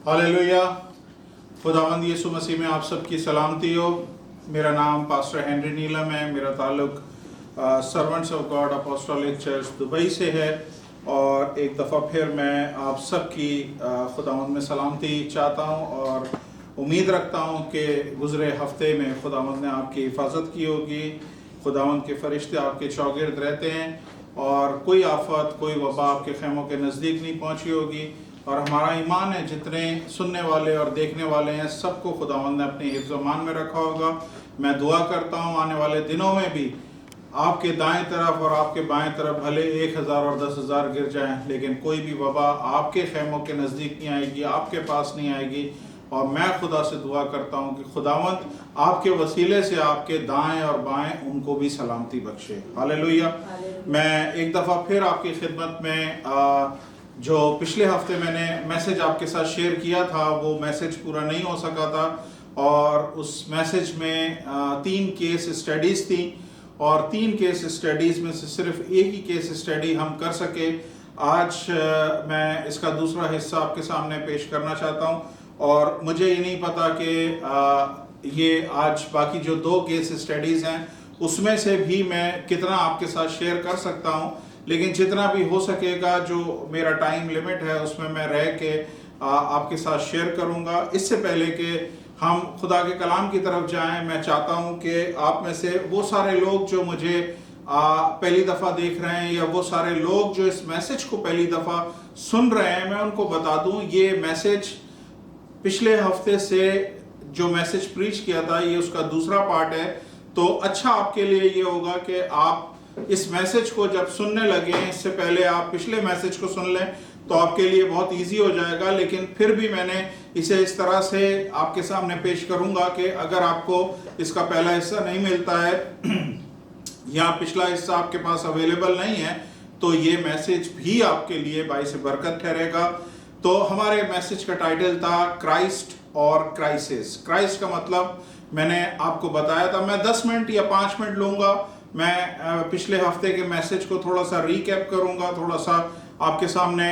Hallelujah. खुदावंद यीशु मसीह में आप सबकी सलामती हो। मेरा नाम पास्टर हेनरी नीलम है। मेरा ताल्लुक servants of God apostolic church Dubai से है और एक दफ़ा फिर मैं आप सबकी खुदावंद में सलामती चाहता हूँ और उम्मीद रखता हूँ कि गुज़रे हफ्ते में खुदावंद ने आपकी हिफाजत की होगी। खुदावंद के फरिश्ते आपके चौगिर्द रहते हैं और कोई आफत कोई वबा आपके खैमों के नज़दीक नहीं पहुँची होगी। और हमारा ईमान है जितने सुनने वाले और देखने वाले हैं सबको खुदावंद ने अपने हिफ्ज़-ओ-मान में रखा होगा। मैं दुआ करता हूँ आने वाले दिनों में भी आपके दाएं तरफ और आपके बाएं तरफ भले 1000 और 10,000 गिर जाएं, लेकिन कोई भी वबा आपके खैमों के नज़दीक नहीं आएगी, आपके पास नहीं आएगी। और मैं खुदा से दुआ करता हूँ कि खुदावंद आपके वसीले से आपके दाएं और बाएं उनको भी सलामती बख्शे। हालेलुया। मैं एक दफ़ा फिर आपकी खिदमत में जो पिछले हफ्ते मैंने मैसेज आपके साथ शेयर किया था वो मैसेज पूरा नहीं हो सका था और उस मैसेज में 3 केस स्टडीज़ थी और 3 केस स्टडीज़ में से सिर्फ एक ही केस स्टडी हम कर सके। आज मैं इसका दूसरा हिस्सा आपके सामने पेश करना चाहता हूँ और मुझे ये नहीं पता कि ये आज बाकी जो 2 केस स्टडीज़ हैं उसमें से भी मैं कितना आपके साथ शेयर कर सकता हूँ, लेकिन जितना भी हो सकेगा जो मेरा टाइम लिमिट है उसमें मैं रह के आपके साथ शेयर करूँगा। इससे पहले कि हम खुदा के कलाम की तरफ जाएं, मैं चाहता हूँ कि आप में से वो सारे लोग जो मुझे पहली दफ़ा देख रहे हैं या वो सारे लोग जो इस मैसेज को पहली दफ़ा सुन रहे हैं, मैं उनको बता दूँ ये मैसेज पिछले हफ्ते से जो मैसेज प्रीच किया था ये उसका दूसरा पार्ट है। तो अच्छा आपके लिए ये होगा कि आप इस मैसेज को जब सुनने लगे, इससे पहले आप पिछले मैसेज को सुन लें तो आपके लिए बहुत इजी हो जाएगा। लेकिन फिर भी मैंने इसे इस तरह से आपके सामने पेश करूंगा कि अगर आपको इसका पहला हिस्सा नहीं मिलता है या पिछला हिस्सा आपके पास अवेलेबल नहीं है तो ये मैसेज भी आपके लिए बाइस बरकत ठहरेगा। तो हमारे मैसेज का टाइटल था क्राइस्ट और क्राइसिस। क्राइस्ट का मतलब मैंने आपको बताया था। मैं 10 मिनट या 5 मिनट लूंगा। मैं पिछले हफ्ते के मैसेज को थोड़ा सा रिकैप करूंगा, थोड़ा सा आपके सामने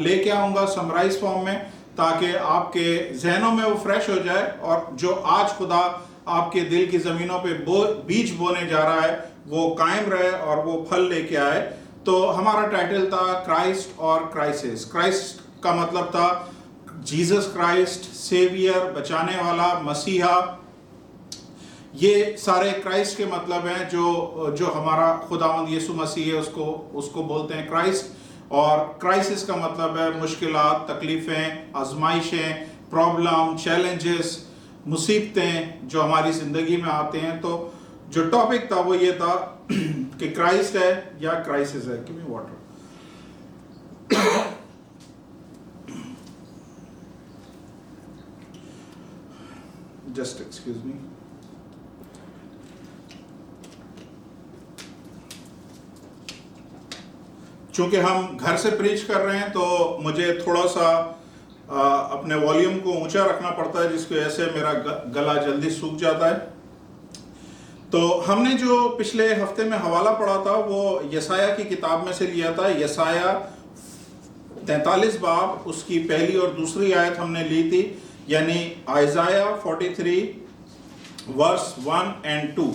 लेके आऊंगा समराइज फॉर्म में, ताकि आपके जहनों में वो फ्रेश हो जाए और जो आज खुदा आपके दिल की ज़मीनों पे बीज बोने जा रहा है वो कायम रहे और वो फल लेके आए। तो हमारा टाइटल था क्राइस्ट और क्राइसिस। क्राइस्ट का मतलब था जीसस क्राइस्ट, सेवियर, बचाने वाला, मसीहा। ये सारे क्राइस्ट के मतलब हैं। जो हमारा खुदावंद यीशु मसीह है उसको बोलते हैं क्राइस्ट। और क्राइसिस का मतलब है मुश्किलात, तकलीफ़ें, आजमाइशें, प्रॉब्लम, चैलेंजेस, मुसीबतें जो हमारी ज़िंदगी में आते हैं। तो जो टॉपिक था वो ये था कि क्राइस्ट है या क्राइसिस है। Give me water. Just excuse me. चूंकि हम घर से प्रीच कर रहे हैं तो मुझे थोड़ा सा अपने वॉल्यूम को ऊंचा रखना पड़ता है, जिसकी वजह से मेरा गला जल्दी सूख जाता है। तो हमने जो पिछले हफ्ते में हवाला पढ़ा था वो यसाया की किताब में से लिया था। यसाया 43 बाब उसकी पहली और दूसरी आयत हमने ली थी, यानी आइज़ाया 43 वर्स 1 और 2।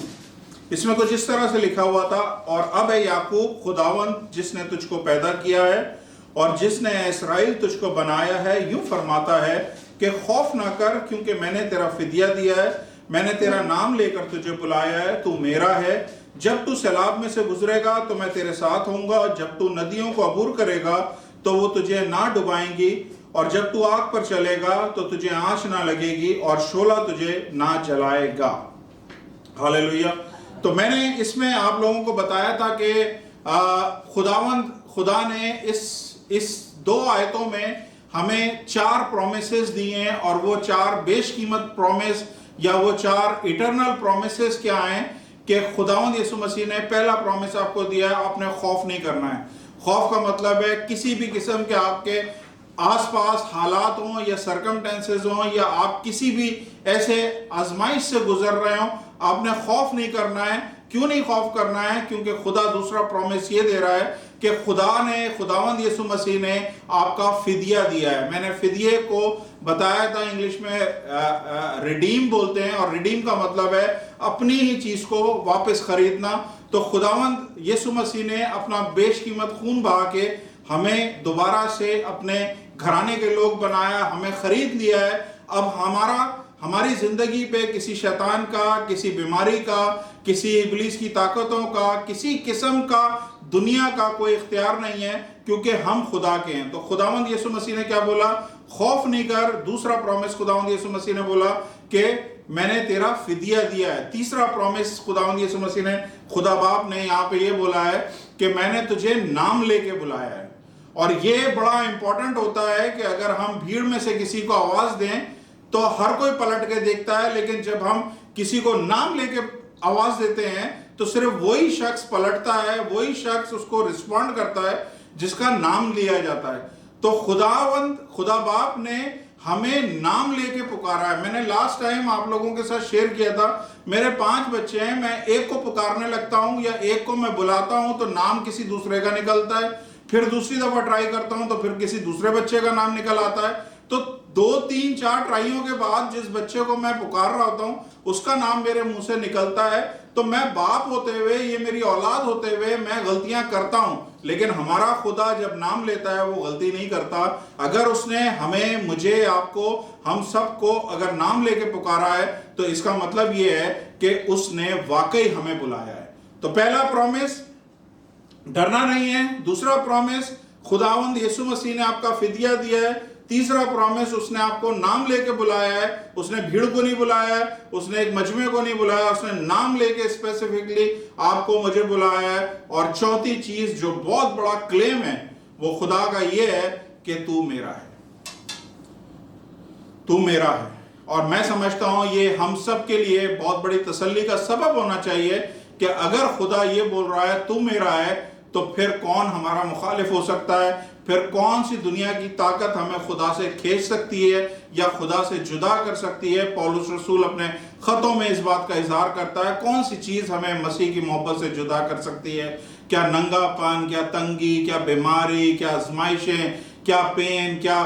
इसमें कुछ इस तरह से लिखा हुआ था, और अब है याकूब खुदावंद जिसने तुझको पैदा किया है और जिसने इस्राएल तुझको बनाया है, यूं फरमाता है कि खौफ ना कर, क्योंकि मैंने तेरा फिदिया दिया है, मैंने तेरा नाम लेकर तुझे बुलाया है, तू मेरा है। जब तू सैलाब में से गुजरेगा तो मैं तेरे साथ होऊंगा, जब तू नदियों को अबूर करेगा तो वो तुझे ना डुबाएंगी, और जब तू आग पर चलेगा तो तुझे आंच ना लगेगी और शोला तुझे ना जलाएगा। हालेलुया। तो मैंने इसमें आप लोगों को बताया था कि खुदा ने इस 2 आयतों में हमें 4 प्रोमिसेस दिए हैं, और वो 4 बेशकीमत प्रोमिस या वो 4 इटरनल प्रोमिसेस क्या हैं कि खुदावंद यीशु मसीह ने पहला प्रोमिस आपको दिया है, आपने खौफ नहीं करना है। खौफ का मतलब है किसी भी किस्म के आपके आसपास हालात हों या सरकमटेंसेस हों या आप किसी भी ऐसे आजमाइश से गुजर रहे हों, आपने खौफ नहीं करना है। क्यों नहीं खौफ करना है? क्योंकि खुदा दूसरा प्रॉमिस ये दे रहा है कि खुदावंद यीशु मसीह ने आपका फिदिया दिया है। मैंने फिदिये को बताया था, इंग्लिश में रिडीम बोलते हैं, और रिडीम का मतलब है अपनी ही चीज को वापस खरीदना। तो खुदावंद यीशु मसीह ने अपना बेशकीमत खून बहा के हमें दोबारा से अपने घराने के लोग बनाया, हमें खरीद लिया है। अब हमारी जिंदगी पे किसी शैतान का, किसी बीमारी का, किसी इब्लीस की ताकतों का, किसी किस्म का दुनिया का कोई इख्तियार नहीं है, क्योंकि हम खुदा के हैं। तो खुदावंद यीशु मसीह ने क्या बोला? खौफ नहीं कर। दूसरा प्रॉमिस खुदावंद यीशु मसीह ने बोला कि मैंने तेरा फिदिया दिया है। तीसरा प्रॉमिस खुदावंद यीशु मसीह ने, खुदा बाप ने यहाँ पे ये बोला है कि मैंने तुझे नाम लेके बुलाया है। और ये बड़ा इंपॉर्टेंट होता है कि अगर हम भीड़ में से किसी को आवाज दें तो हर कोई पलट के देखता है, लेकिन जब हम किसी को नाम लेके आवाज देते हैं तो सिर्फ वही शख्स पलटता है, वही शख्स उसको रिस्पॉन्ड करता है जिसका नाम लिया जाता है। तो खुदा बाप ने हमें नाम लेके पुकारा है। मैंने लास्ट टाइम आप लोगों के साथ शेयर किया था, मेरे 5 बच्चे हैं, मैं एक को पुकारने लगता हूं या एक को मैं बुलाता हूं तो नाम किसी दूसरे का निकलता है, फिर दूसरी दफा ट्राई करता हूं तो फिर किसी दूसरे बच्चे का नाम निकल आता है। तो 2, 3, 4 ट्राइयों के बाद जिस बच्चे को मैं पुकार रहा होता हूं उसका नाम मेरे मुंह से निकलता है। तो मैं बाप होते हुए, ये मेरी औलाद होते हुए मैं गलतियां करता हूं, लेकिन हमारा खुदा जब नाम लेता है वो गलती नहीं करता। अगर उसने हमें, मुझे, आपको, हम सबको अगर नाम लेके पुकारा है तो इसका मतलब ये है कि उसने वाकई हमें बुलाया है। तो पहला प्रॉमिस, डरना नहीं है। दूसरा प्रॉमिस, खुदावंद यीशु मसीह ने आपका फिदिया दिया है। तीसरा प्रॉमिस, उसने आपको नाम लेके बुलाया है। उसने भीड़ को नहीं बुलाया है, उसने एक मजमे को नहीं बुलाया, उसने नाम लेके स्पेसिफिकली आपको, मुझे बुलाया है। और चौथी चीज जो बहुत बड़ा क्लेम है वो खुदा का ये है कि तू मेरा है, तू मेरा है। और मैं समझता हूं ये हम सब के लिए बहुत बड़ी तसल्ली का सबब होना चाहिए कि अगर खुदा ये बोल रहा है तू मेरा है, तो फिर कौन हमारा मुखालिफ हो सकता है? फिर कौन सी दुनिया की ताकत हमें खुदा से खींच सकती है या खुदा से जुदा कर सकती है? पौलुस रसूल अपने खतों में इस बात का इजहार करता है। कौन सी चीज हमें मसीह की मोहब्बत से जुदा कर सकती है? क्या नंगापन, क्या तंगी, क्या बीमारी, क्या आजमाइशें, क्या पेन, क्या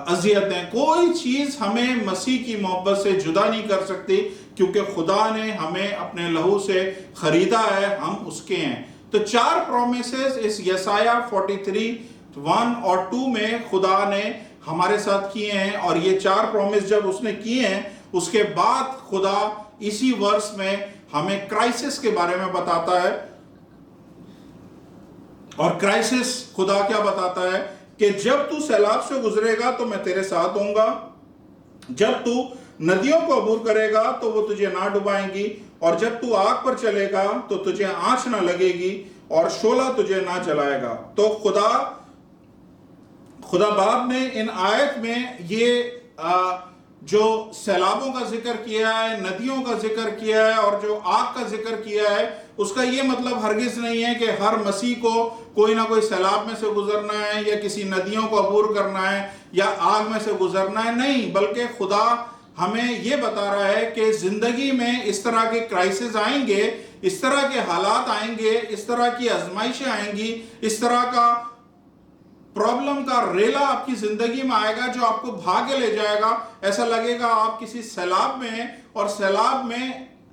अजियतें? कोई चीज हमें मसीह की मोहब्बत से जुदा नहीं कर सकती, क्योंकि खुदा ने हमें अपने लहू से खरीदा है, हम उसके हैं। तो 4 प्रोमिसेस इस यसाया 43:1 और 2 में खुदा ने हमारे साथ किए हैं। और ये 4 प्रोमिस जब उसने किए हैं, उसके बाद खुदा इसी वर्ष में हमें क्राइसिस के बारे में बताता है। और क्राइसिस खुदा क्या बताता है कि जब तू सैलाब से गुजरेगा तो मैं तेरे साथ होऊंगा, जब तू नदियों को अबूर करेगा तो वो तुझे ना डुबाएंगी, और जब तू आग पर चलेगा तो तुझे आंच ना लगेगी, और शोला तुझे ना जलाएगा। तो खुदा बाप ने इन आयत में ये जो सैलाबों का जिक्र किया है, नदियों का जिक्र किया है और जो आग का जिक्र किया है, उसका ये मतलब हरगिज नहीं है कि हर मसीह को कोई ना कोई सैलाब में से गुजरना है या किसी नदियों को अबूर करना है या आग में से गुजरना है। नहीं, बल्कि खुदा हमें यह बता रहा है कि जिंदगी में इस तरह के क्राइसिस आएंगे, इस तरह के हालात आएंगे, इस तरह की आजमाइशें आएंगी, इस तरह का प्रॉब्लम का रेला आपकी जिंदगी में आएगा जो आपको भागे ले जाएगा। ऐसा लगेगा आप किसी सैलाब में हैं, और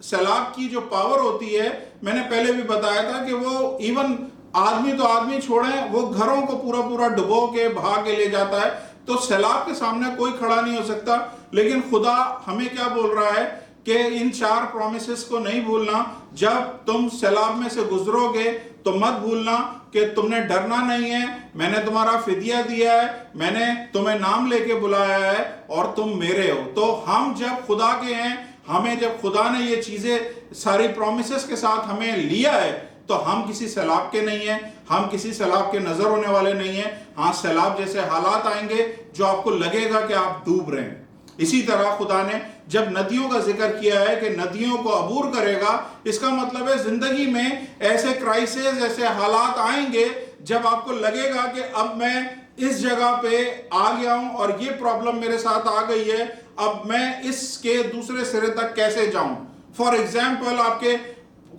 सैलाब की जो पावर होती है, मैंने पहले भी बताया था कि वो इवन आदमी तो आदमी छोड़ें, वो घरों को पूरा पूरा डुबो के भाग के ले जाता है। तो सैलाब के सामने कोई खड़ा नहीं हो सकता। लेकिन खुदा हमें क्या बोल रहा है कि इन 4 प्रोमिसेस को नहीं भूलना। जब तुम सैलाब में से गुजरोगे तो मत भूलना कि तुमने डरना नहीं है, मैंने तुम्हारा फिदिया दिया है, मैंने तुम्हें नाम लेके बुलाया है और तुम मेरे हो। तो हम जब खुदा के हैं, हमें जब खुदा ने ये चीजें सारी प्रोमिसेस के साथ हमें लिया है, तो हम किसी सैलाब के नहीं हैं, हम किसी सैलाब के नजर होने वाले नहीं हैं। हाँ, सैलाब जैसे हालात आएंगे जो आपको लगेगा कि आप डूब रहे हैं। इसी तरह खुदा ने जब नदियों का जिक्र किया है कि नदियों को अबूर करेगा, इसका मतलब है जिंदगी में ऐसे क्राइसिस, ऐसे हालात आएंगे जब आपको लगेगा कि अब मैं इस जगह पे आ गया हूं और ये प्रॉब्लम मेरे साथ आ गई है, अब मैं इसके दूसरे सिरे तक कैसे जाऊं। फॉर एग्जाम्पल, आपके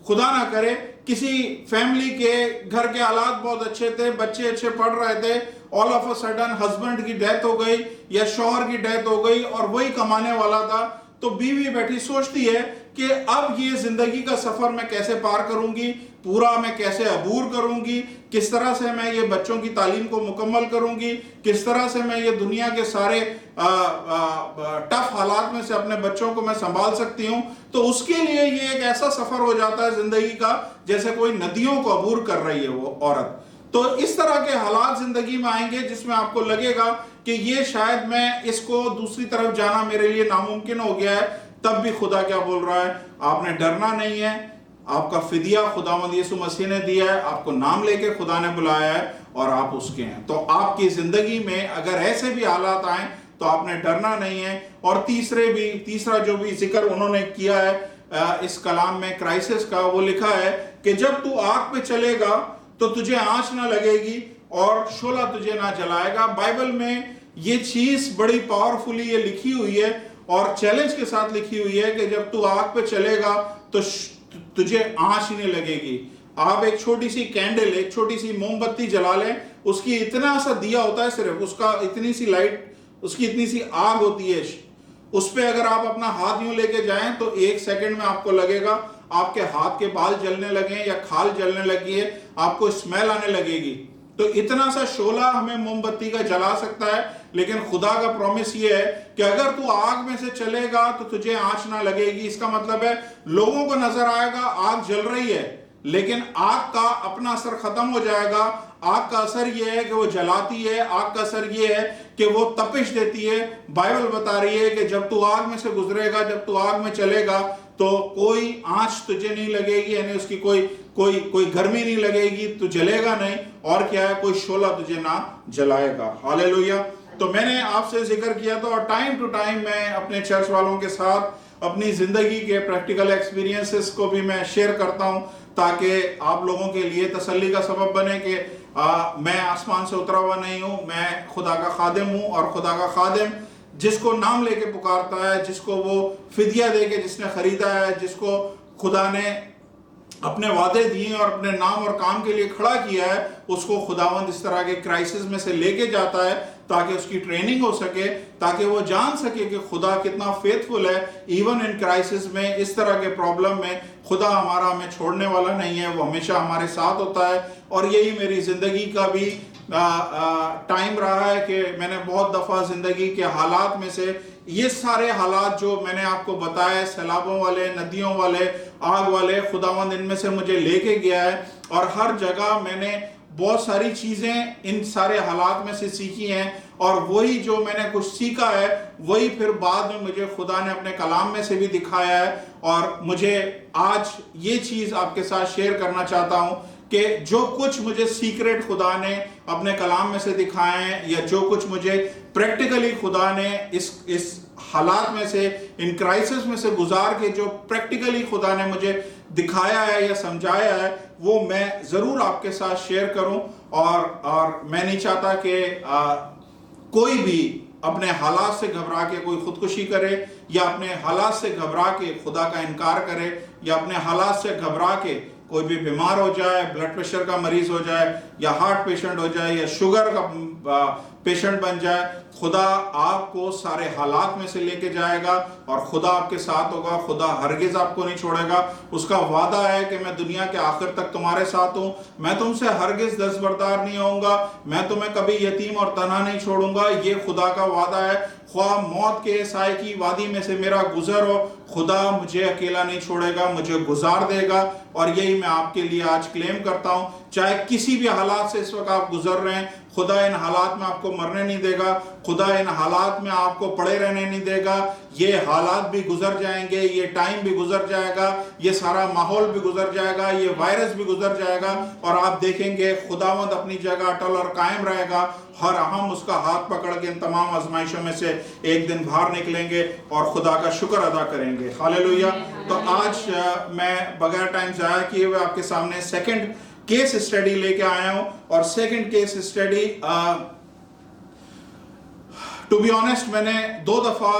खुदा ना करे किसी फैमिली के घर के हालात बहुत अच्छे थे, बच्चे अच्छे पढ़ रहे थे, all of a sudden husband की डेथ हो गई या शौहर की डेथ हो गई और वही कमाने वाला था, तो बीवी बैठी सोचती है कि अब ये जिंदगी का सफर मैं कैसे पार करूंगी, पूरा मैं कैसे अबूर करूंगी, किस तरह से मैं ये बच्चों की तालीम को मुकम्मल करूंगी, किस तरह से मैं ये दुनिया के सारे टफ हालात में से अपने बच्चों को मैं संभाल सकती हूँ। तो उसके लिए ये एक ऐसा सफर हो जाता है जिंदगी का जैसे कोई नदियों को अबूर कर रही है वो औरत। तो इस तरह के हालात जिंदगी में आएंगे जिसमें आपको लगेगा कि ये शायद मैं इसको दूसरी तरफ जाना मेरे लिए नामुमकिन हो गया है। तब भी खुदा क्या बोल रहा है, आपने डरना नहीं है, आपका फिदिया खुदावंद यीशु मसीह ने दिया है, आपको नाम लेके खुदा ने बुलाया है और आप उसके हैं। तो आपकी जिंदगी में अगर ऐसे भी हालात आए तो आपने डरना नहीं है। और तीसरा जो भी जिक्र उन्होंने किया है इस कलाम में क्राइसिस का, वो लिखा है कि जब तू आग पे चलेगा तो तुझे आंच ना लगेगी और शोला तुझे ना जलाएगा। बाइबल में ये चीज बड़ी पावरफुली ये लिखी हुई है और चैलेंज के साथ लिखी हुई है कि जब तू आग पे चलेगा तो तुझे आंच ही नहीं लगेगी। आप एक छोटी सी कैंडल, एक छोटी सी मोमबत्ती जला लें, उसकी इतना सा दिया होता है, सिर्फ उसका इतनी सी लाइट, उसकी इतनी सी आग होती है, उस पे अगर आप अपना हाथ यूं लेके जाएं तो 1 सेकंड में आपको लगेगा आपके हाथ के बाल जलने लगे या खाल जलने लगी है, आपको स्मेल आने लगेगी। तो इतना सा शोला हमें मोमबत्ती का जला सकता है, लेकिन खुदा का प्रॉमिस ये है कि अगर तू आग में से चलेगा तो तुझे आंच ना लगेगी। इसका मतलब है लोगों को नजर आएगा आग जल रही है, लेकिन आग का अपना असर खत्म हो जाएगा। आग का असर यह है कि वो जलाती है, आग का असर यह है कि वो तपिश देती है। बाइबल बता रही है कि जब तू आग में से गुजरेगा, जब तू आग में चलेगा तो कोई आंच तुझे नहीं लगेगी, यानी उसकी कोई गर्मी नहीं लगेगी, तू जलेगा नहीं, और क्या है, कोई शोला तुझे ना जलाएगा। हालेलुया। तो मैंने आपसे जिक्र किया था और टाइम टू टाइम मैं अपने चर्च वालों के साथ अपनी जिंदगी के प्रैक्टिकल एक्सपीरियंसेस को भी मैं शेयर करता हूं ताकि आप लोगों के लिए तसल्ली का सबब बने कि मैं आसमान से उतरा हुआ नहीं हूं, मैं खुदा का खादिम हूं। और खुदा का खादिम जिसको नाम लेके पुकारता है, जिसको वो फिदिया दे के जिसने खरीदा है, जिसको खुदा ने अपने वादे दिए और अपने नाम और काम के लिए खड़ा किया है, उसको खुदावंद इस तरह के क्राइसिस में से लेके जाता है ताकि उसकी ट्रेनिंग हो सके, ताकि वो जान सके कि खुदा कितना फेथफुल है। इवन इन क्राइसिस में, इस तरह के प्रॉब्लम में खुदा हमें छोड़ने वाला नहीं है, वो हमेशा हमारे साथ होता है। और यही मेरी जिंदगी का भी टाइम रहा है कि मैंने बहुत दफा जिंदगी के हालात में से ये सारे हालात जो मैंने आपको बताया, सैलाबों वाले, नदियों वाले, आग वाले, खुदावंद इनमें से मुझे लेके गया है और हर जगह मैंने बहुत सारी चीजें इन सारे हालात में से सीखी हैं। और वही जो मैंने कुछ सीखा है वही फिर बाद में मुझे खुदा ने अपने कलाम में से भी दिखाया है। और मुझे आज ये चीज आपके साथ शेयर करना चाहता हूं कि जो कुछ मुझे सीक्रेट खुदा ने अपने कलाम में से दिखाए हैं, या जो कुछ मुझे प्रैक्टिकली खुदा ने इस हालात में से, इन क्राइसिस में से गुजार के जो प्रैक्टिकली खुदा ने मुझे दिखाया है या समझाया है, वो मैं जरूर आपके साथ शेयर करूं। और मैं नहीं चाहता कि कोई भी अपने हालात से घबरा के कोई खुदकुशी करे, या अपने हालात से घबरा के खुदा का इनकार करे, या अपने हालात से घबरा के कोई भी बीमार हो जाए, ब्लड प्रेशर का मरीज हो जाए, या हार्ट पेशेंट हो जाए, या शुगर का पेशेंट बन जाए। खुदा आपको सारे हालात में से लेके जाएगा और खुदा आपके साथ होगा। खुदा हरगिज आपको नहीं छोड़ेगा। उसका वादा है कि मैं दुनिया के आखिर तक तुम्हारे साथ हूं, मैं तुमसे हरगिज दस्तबरदार नहीं होऊंगा, मैं तुम्हें कभी यतीम और तन्हा नहीं छोड़ूंगा। ये खुदा का वादा है। ख्वाह मौत के साए की वादी में से मेरा गुजर हो, खुदा मुझे अकेला नहीं छोड़ेगा, मुझे गुजार देगा। और यही मैं आपके लिए आज क्लेम करता हूं। चाहे किसी भी हालात से इस वक्त आप गुजर रहे हैं, खुदा इन हालात में आपको मरने नहीं देगा, खुदा इन हालात में आपको पड़े रहने नहीं देगा। ये हालात भी गुजर जाएंगे, ये टाइम भी गुजर जाएगा, ये सारा माहौल भी गुजर जाएगा, ये वायरस भी गुजर जाएगा, और आप देखेंगे खुदावंद अपनी जगह अटल और कायम रहेगा। हर हम उसका हाथ पकड़ के इन तमाम आजमाइशों में से एक दिन बाहर निकलेंगे और खुदा का शुक्र अदा करेंगे। हालेलुया। तो आज मैं बगैर टाइम ज़ाया किए हुए आपके सामने सेकंड केस स्टडी लेके आया हूं। और second case study, to be honest, मैंने 2 दफा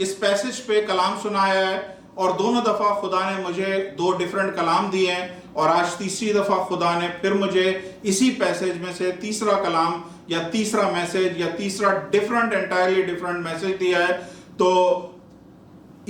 इस पैसेज पे कलाम सुनाया है और दोनों दफ़ा खुदा ने मुझे 2 डिफरेंट कलाम दिए हैं, और आज तीसरी दफ़ा खुदा ने फिर मुझे इसी पैसेज में से तीसरा कलाम या तीसरा मैसेज या तीसरा डिफरेंट, एंटायरली डिफरेंट मैसेज दिया है। तो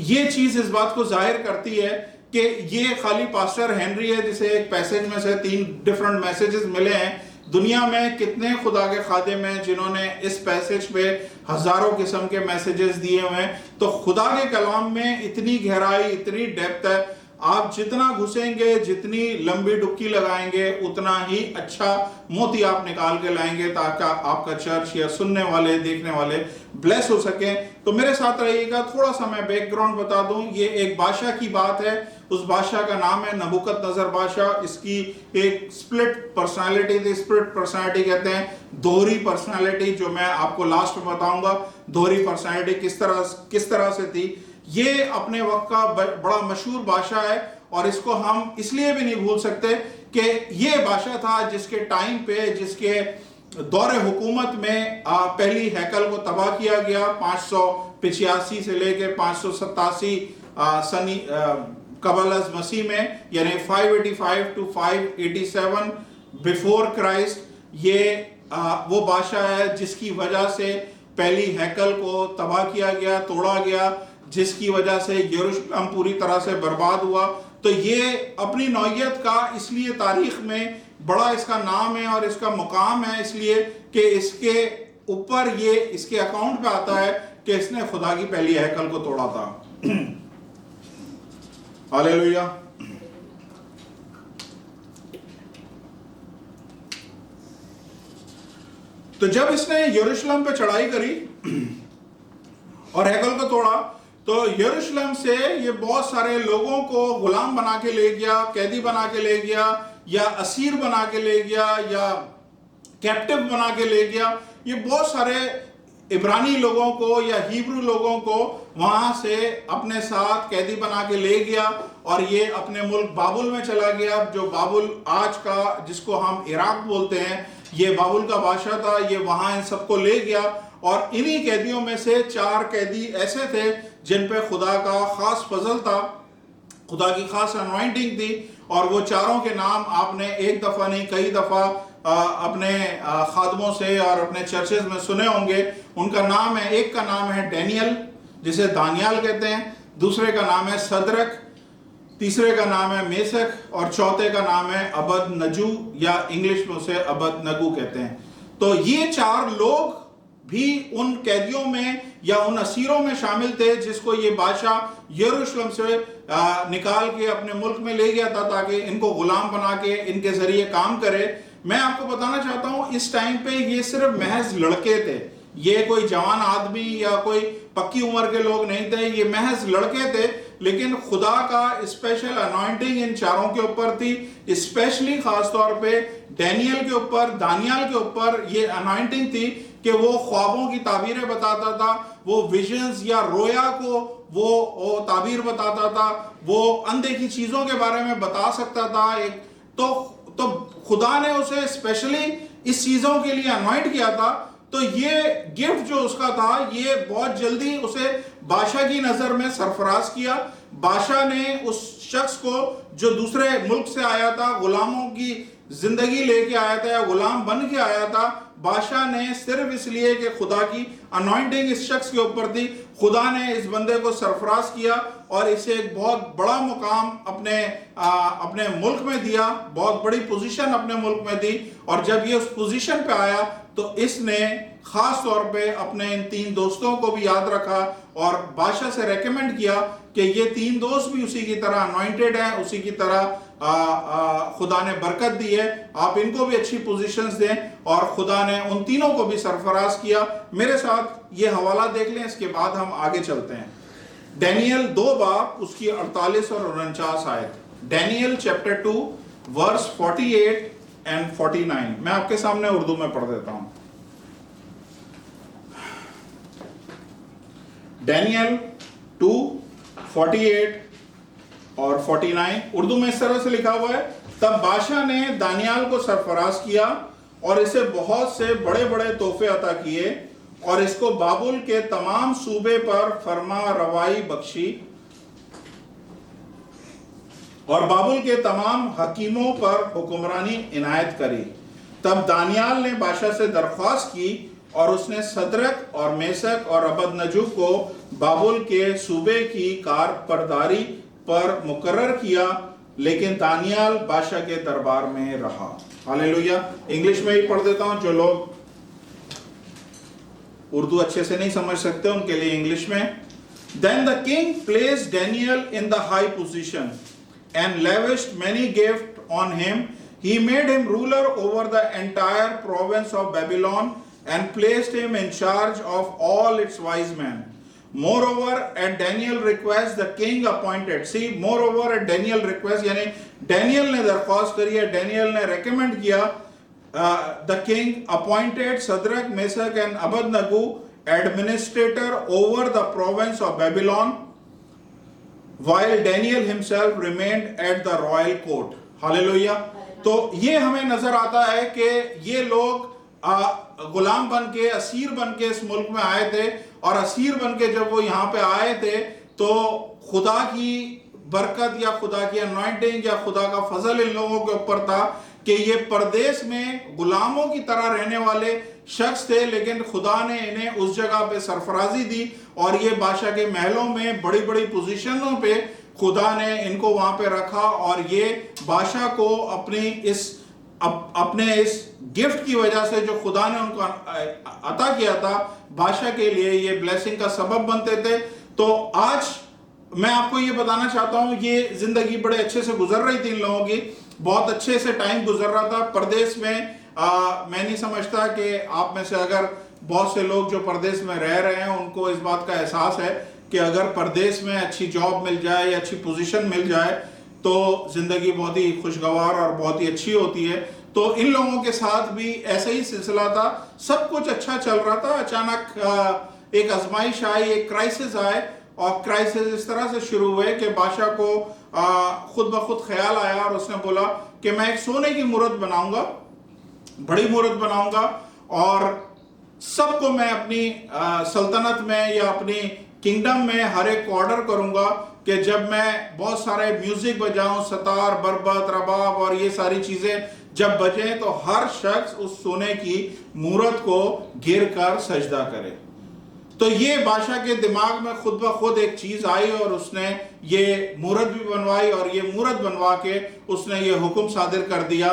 ये चीज़ इस बात को जाहिर करती है कि ये खाली पास्टर हेनरी है जिसे एक पैसेज में से 3 डिफरेंट मैसेजेस मिले हैं। दुनिया में कितने खुदा के खादिम हैं जिन्होंने इस पैसेज पे हजारों किस्म के मैसेजेस दिए हुए हैं। तो खुदा के कलाम में इतनी गहराई, इतनी डेप्थ है, आप जितना घुसेंगे, जितनी लंबी डुबकी लगाएंगे, उतना ही अच्छा मोती आप निकाल के लाएंगे, ताकि आपका चर्च या सुनने वाले, देखने वाले ब्लेस हो सके। तो मेरे साथ रहिएगा। थोड़ा सा मैं बैकग्राउंड बता दूं। ये एक बादशाह की बात है। उस बादशाह का नाम है नबूकदनेस्सर बादशाह। इसकी एक स्प्लिट पर्सनालिटी थी। स्प्लिट पर्सनालिटी कहते हैं दोहरी पर्सनालिटी, जो मैं आपको लास्ट में बताऊंगा दोहरी पर्सनालिटी किस तरह से थी। ये अपने वक्त का बड़ा मशहूर बादशाह है, और इसको हम इसलिए भी नहीं भूल सकते कि ये बादशाह था जिसके टाइम पे, जिसके दौरे हुकूमत में पहली हैकल को तबाह किया गया 585 से लेकर 587 सनी कबल अज़ मसीह में, यानी 585 टू 587 बिफोर क्राइस्ट। ये वो बादशाह है जिसकी वजह से पहली हैकल को तबाह किया गया, तोड़ा गया, जिसकी वजह से यरूशलेम पूरी तरह से बर्बाद हुआ। तो ये अपनी नौइयत का इसलिए तारीख में बड़ा इसका नाम है और इसका मुकाम है, इसलिए कि इसके ऊपर ये इसके अकाउंट पे आता है कि इसने खुदा की पहली हैकल को तोड़ा था। हालेलुया। तो जब इसने यरूशलेम पे चढ़ाई करी और हैकल को तोड़ा, तो यरूशलेम से ये बहुत सारे लोगों को गुलाम बना के ले गया, कैदी बना के ले गया, या असीर बना के ले गया, या कैप्टिव बना के ले गया। ये बहुत सारे इब्रानी लोगों को या हिब्रू लोगों को वहां से अपने साथ कैदी बना के ले गया, और ये अपने मुल्क बाबुल में चला गया, जो बाबुल आज का, जिसको हम इराक बोलते हैं, ये बाबुल का बादशाह था। ये वहां इन सबको ले गया, और इन्हीं कैदियों में से 4 कैदी ऐसे थे जिन पे खुदा का खास फजल था, खुदा की खास अनॉइंटिंग थी, और वो चारों के नाम आपने एक दफा नहीं कई दफा अपने खादमों से और अपने चर्चेज में सुने होंगे। उनका नाम है, एक का नाम है डैनियल, जिसे दानियाल कहते हैं, दूसरे का नाम है सदरक, तीसरे का नाम है मेसक, और चौथे का नाम है अबद नजू, या इंग्लिश में उसे अबद नगू कहते हैं। तो ये 4 लोग भी उन कैदियों में या उन असीरों में शामिल थे जिसको ये बादशाह यरूशलेम से निकाल के अपने मुल्क में ले गया था, ताकि इनको गुलाम बना के इनके जरिए काम करे। मैं आपको बताना चाहता हूं, इस टाइम पे ये सिर्फ महज लड़के थे, ये कोई जवान आदमी या कोई पक्की उम्र के लोग नहीं थे, ये महज लड़के थे। लेकिन खुदा का स्पेशल अनॉइंटिंग इन चारों के ऊपर थी, स्पेशली खास तौर पे डैनियल के ऊपर, दानियाल के ऊपर ये अनॉइंटिंग थी कि वो ख्वाबों की ताबीरें बताता था, वो विजन्स या रोया को वो ताबीर बताता था, वो अनदेखी चीजों के बारे में बता सकता था। एक तो खुदा ने उसे स्पेशली इस चीजों के लिए अनॉइंट किया था। तो ये गिफ्ट जो उसका था, ये बहुत जल्दी उसे बादशाह की नजर में सरफराज किया। बादशाह ने उस शख्स को जो दूसरे मुल्क से आया था, गुलामों की जिंदगी लेके आया था या गुलाम बन के आया था, बादशाह ने सिर्फ इसलिए कि खुदा की अनॉइंटिंग इस शख्स के ऊपर थी, खुदा ने इस बंदे को सरफराज किया और इसे एक बहुत बड़ा मुकाम अपने मुल्क में दिया, बहुत बड़ी पोजीशन अपने मुल्क में दी। और जब ये उस पोजीशन पे आया तो इसने खास तौर पे अपने इन 3 दोस्तों को भी याद रखा और बादशाह से रेकमेंड किया कि ये 3 दोस्त भी उसी की तरह अनॉइंटेड हैं, उसी की तरह खुदा ने बरकत दी है, आप इनको भी अच्छी पोजीशंस दें। और खुदा ने उन तीनों को भी सरफराज किया। मेरे साथ ये हवाला देख लें, इसके बाद हम आगे चलते हैं। डैनियल 2 बाब उसकी 48 और 49 आयत। डैनियल चैप्टर 2 वर्स 48 एंड 49 मैं आपके सामने उर्दू में पढ़ देता हूं। डैनियल 2 48 और 49 उर्दू में इस तरह से लिखा हुआ है। तब बादशाह ने दानियाल को सरफराज किया और इसे बहुत से बड़े बड़े तोहफे अता किए और इसको बाबुल के तमाम सूबे पर फरमा रवाई बख्शी। और बाबुल के तमाम हकीमों पर हुक्मरानी इनायत करी। तब दानियाल ने बादशाह से दरख्वास्त की और उसने सदरक और मेसक और अबदनजू को बाबुल के सूबे की कारपरदारी पर मुकर्रर किया, लेकिन दानियाल बादशाह के दरबार में रहा। हालेलुया। इंग्लिश में ही पढ़ देता हूं, जो लोग उर्दू अच्छे से नहीं समझ सकते उनके लिए इंग्लिश में। Then the king placed Daniel in the high position and lavished many gifts on him. He made him ruler over the entire province of Babylon and placed him in charge of all its wise men. Moreover, at Daniel's request, the king appointed. See, moreover, at Daniel's request, यानी Daniel ने दरख्वास्त करी है, Daniel ने recommend किया, the king appointed Shadrach, Meshach and Abednego administrator over the province of Babylon, while Daniel himself remained at the royal court. Hallelujah. तो ये हमें नजर आता है कि ये लोग गुलाम बन के, असीर बन के इस मुल्क में आए थे, और असीर बन के जब वो यहाँ पे आए थे तो खुदा की बरकत या खुदा की अनॉइंटिंग या खुदा का फजल इन लोगों के ऊपर था कि ये परदेश में गुलामों की तरह रहने वाले शख्स थे, लेकिन खुदा ने इन्हें उस जगह पे सरफराजी दी और ये बादशाह के महलों में बड़ी बड़ी पोजीशनों पे खुदा ने इनको वहां पे रखा, और ये बादशाह को अपने इस गिफ्ट की वजह से जो खुदा ने उनको अता किया था, बादशाह के लिए ये ब्लेसिंग का सबब बनते थे। तो आज मैं आपको ये बताना चाहता हूँ, ये जिंदगी बड़े अच्छे से गुजर रही थी इन लोगों की, बहुत अच्छे से टाइम गुजर रहा था परदेश में। मैं नहीं समझता कि आप में से अगर बहुत से लोग जो परदेश में रह रहे हैं उनको इस बात का एहसास है कि अगर परदेश में अच्छी जॉब मिल जाए या अच्छी पोजीशन मिल जाए तो जिंदगी बहुत ही खुशगवार और बहुत ही अच्छी होती है। तो इन लोगों के साथ भी ऐसा ही सिलसिला था, सब कुछ अच्छा चल रहा था, अचानक एक आजमाइश आई, एक क्राइसिस आए, और क्राइसिस इस तरह से शुरू हुए कि बादशाह को खुद ब खुद ख्याल आया और उसने बोला कि मैं एक सोने की मूर्त बनाऊंगा, बड़ी मूर्त बनाऊंगा, और सबको मैं अपनी सल्तनत में या अपनी किंगडम में हर एक को ऑर्डर करूंगा कि जब मैं बहुत सारे म्यूजिक बजाऊं, सतार, बरबत, रबाब और ये सारी चीजें जब बजे तो हर शख्स उस सोने की मूर्त को गिर कर सजदा करे। तो ये बादशाह के दिमाग में खुद ब खुद एक चीज आई और उसने ये मूर्त भी बनवाई, और ये मूर्त बनवा के उसने ये हुक्म सादिर कर दिया।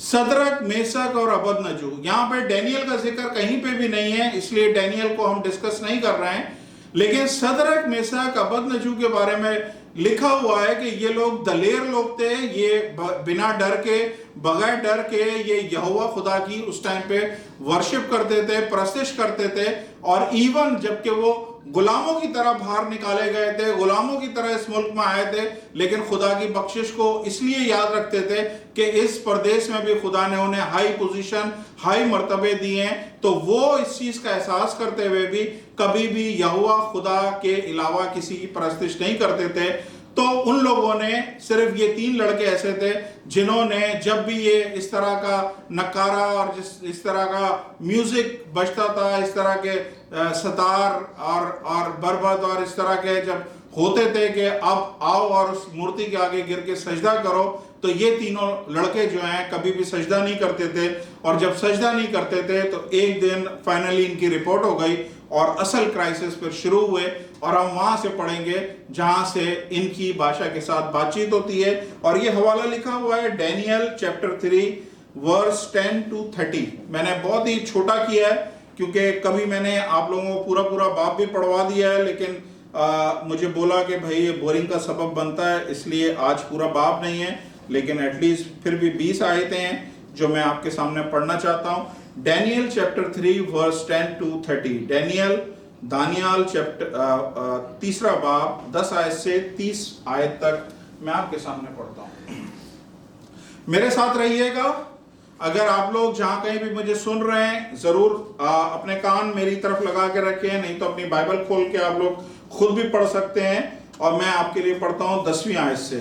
सदरक, मेसक और अबदनजू, यहाँ पे डैनियल का जिक्र कहीं पे भी नहीं है, इसलिए डैनियल को हम डिस्कस नहीं कर रहे हैं, लेकिन सदरक, मेसक, अबदनजू के बारे में लिखा हुआ है कि ये लोग दलेर लोग थे, ये बिना डर के, बगैर डर के ये यहोवा खुदा की उस टाइम पे वर्शिप करते थे, प्रस्तिश करते थे, और इवन जबकि वो गुलामों की तरह बाहर निकाले गए थे, गुलामों की तरह इस मुल्क में आए थे, लेकिन खुदा की बख्शिश को इसलिए याद रखते थे कि इस प्रदेश में भी खुदा ने उन्हें हाई पोजीशन, हाई मर्तबे दिए हैं। तो वो इस चीज का एहसास करते हुए भी कभी भी यहोवा खुदा के अलावा किसी की परस्तिश नहीं करते थे। तो उन लोगों ने, सिर्फ ये 3 लड़के ऐसे थे जिन्होंने जब भी ये इस तरह का नकारा और इस तरह का म्यूजिक बजता था, इस तरह के सतार और बरबत और इस तरह के जब होते थे कि अब आओ और उस मूर्ति के आगे गिर के सजदा करो, तो ये तीनों लड़के जो हैं कभी भी सजदा नहीं करते थे, और जब सजदा नहीं करते थे तो एक दिन फाइनली इनकी रिपोर्ट हो गई और असल क्राइसिस फिर शुरू हुए, और हम वहां से पढ़ेंगे जहां से इनकी बादशाह के साथ बातचीत होती है। और ये हवाला लिखा हुआ है डैनियल चैप्टर 3 वर्स 10 to 30। मैंने बहुत ही छोटा किया है क्योंकि कभी मैंने आप लोगों को पूरा बाब भी पढ़वा दिया है, लेकिन मुझे बोला कि भाई ये बोरिंग का सबब बनता है, इसलिए आज पूरा बाब नहीं है, लेकिन एटलीस्ट फिर भी 20 आयतें हैं जो मैं आपके सामने पढ़ना चाहता हूं। Daniel chapter 3 verse 10 to 30। दानियाल चैप्टर 3 बाब 10 आयत से 30 आयत तक मैं आपके सामने पढ़ता हूं। मेरे साथ रहिएगा। अगर आप लोग जहां कहीं भी मुझे सुन रहे हैं जरूर अपने कान मेरी तरफ लगा के रखें, नहीं तो अपनी बाइबल खोल के आप लोग खुद भी पढ़ सकते हैं। और मैं आपके लिए पढ़ता हूं 10वीं आयत से।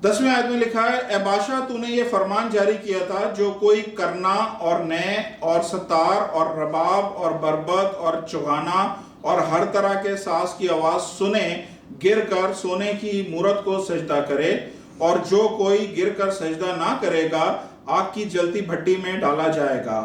10वीं आयत में लिखा है, ए बादशाह, तूने ये फरमान जारी किया था, जो कोई करना और नए और सतार और रबाब और बरबत और चुगाना और हर तरह के साज की आवाज सुने गिरकर सोने की मूरत को सजदा करे, और जो कोई गिरकर सजदा ना करेगा आग की जलती भट्टी में डाला जाएगा।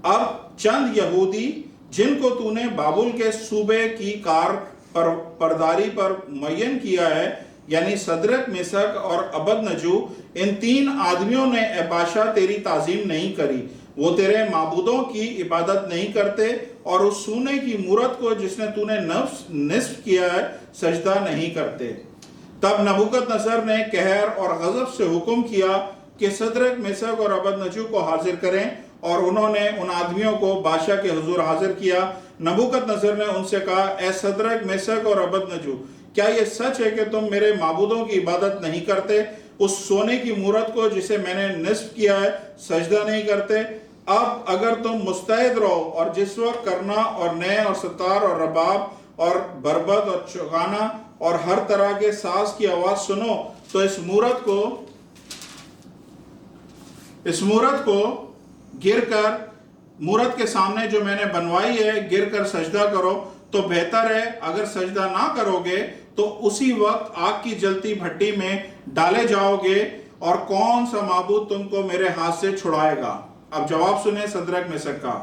अब चंद यहूदी जिनको तूने बाबुल के सूबे की कार पर परदारी पर मुय्यन किया है, यानी सदरक, मेसक और अबदनजू, इन 3 आदमियों ने ए बादशाह तेरी ताजीम नहीं करी। वो तेरे माबूदों की इबादत नहीं करते और उस सोने की मूरत को जिसने तूने निस्फ किया है सजदा नहीं करते। तब नबूकदनेस्सर ने कहर और गजब से हुक्म किया कि सदरक, मेसक और अबदनजू को हाजिर करें, और उन्होंने उन आदमियों को बादशाह के हुजूर हाजिर किया। नबूकदनेस्सर ने उनसे कहा, ए सदरक, मेसक और अबदनजू, क्या यह सच है कि तुम मेरे माबूदों की इबादत नहीं करते, उस सोने की मूरत को जिसे मैंने निस्फ किया है सजदा नहीं करते? अब अगर तुम मुस्तैद रहो और जिस वक्त करना और नए और सतार और रबाब और बरबत और चौगाना और हर तरह के साज की आवाज सुनो, तो इस मूरत को गिरकर, मूरत के सामने जो मैंने बनवाई है, गिरकर सजदा करो तो बेहतर है। अगर सजदा ना करोगे तो उसी वक्त आग की जलती भट्टी में डाले जाओगे, और कौन सा माबूद तुमको मेरे हाथ से छुड़ाएगा? अब जवाब सुने सदरक, मेसक का।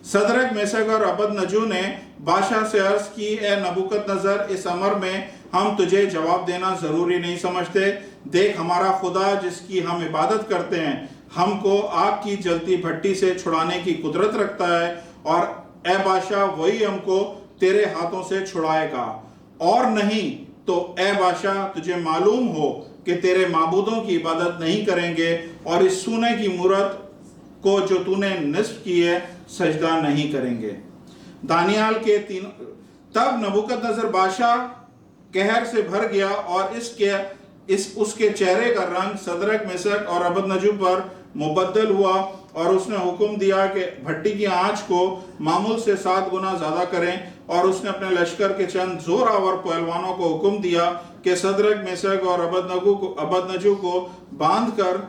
सदरक, मेसक और अबदनजू ने बादशाह से अर्ज की, ए नबूकदनेस्सर, इस अमर में हम तुझे जवाब देना जरूरी नहीं समझते। देख, हमारा खुदा जिसकी हम इबादत करते हैं हमको आग की जलती भट्टी से छुड़ाने की कुदरत रखता है, और ए बादशाह वही हमको तेरे हाथों से छुड़ाएगा। और नहीं तो ए बादशाह, तुझे मालूम हो कि तेरे माबूदों की इबादत नहीं करेंगे और इस सोने की मूरत को जो तूने निस्फ की है सजदा नहीं करेंगे। दानियाल के 3। तब नबूकदनेस्सर बादशाह कहर से भर गया और उसके चेहरे का रंग सदरक, मेसक और अबदनजू पर मुबद्दल हुआ, और उसने हुक्म दिया कि भट्टी की आंच को मामूल से 7 गुना ज्यादा करें। और उसने अपने लश्कर के चंद जोरावर पहलवानों को हुक्म दिया कि सदरक, मेसक और अबदनजू को बांध कर,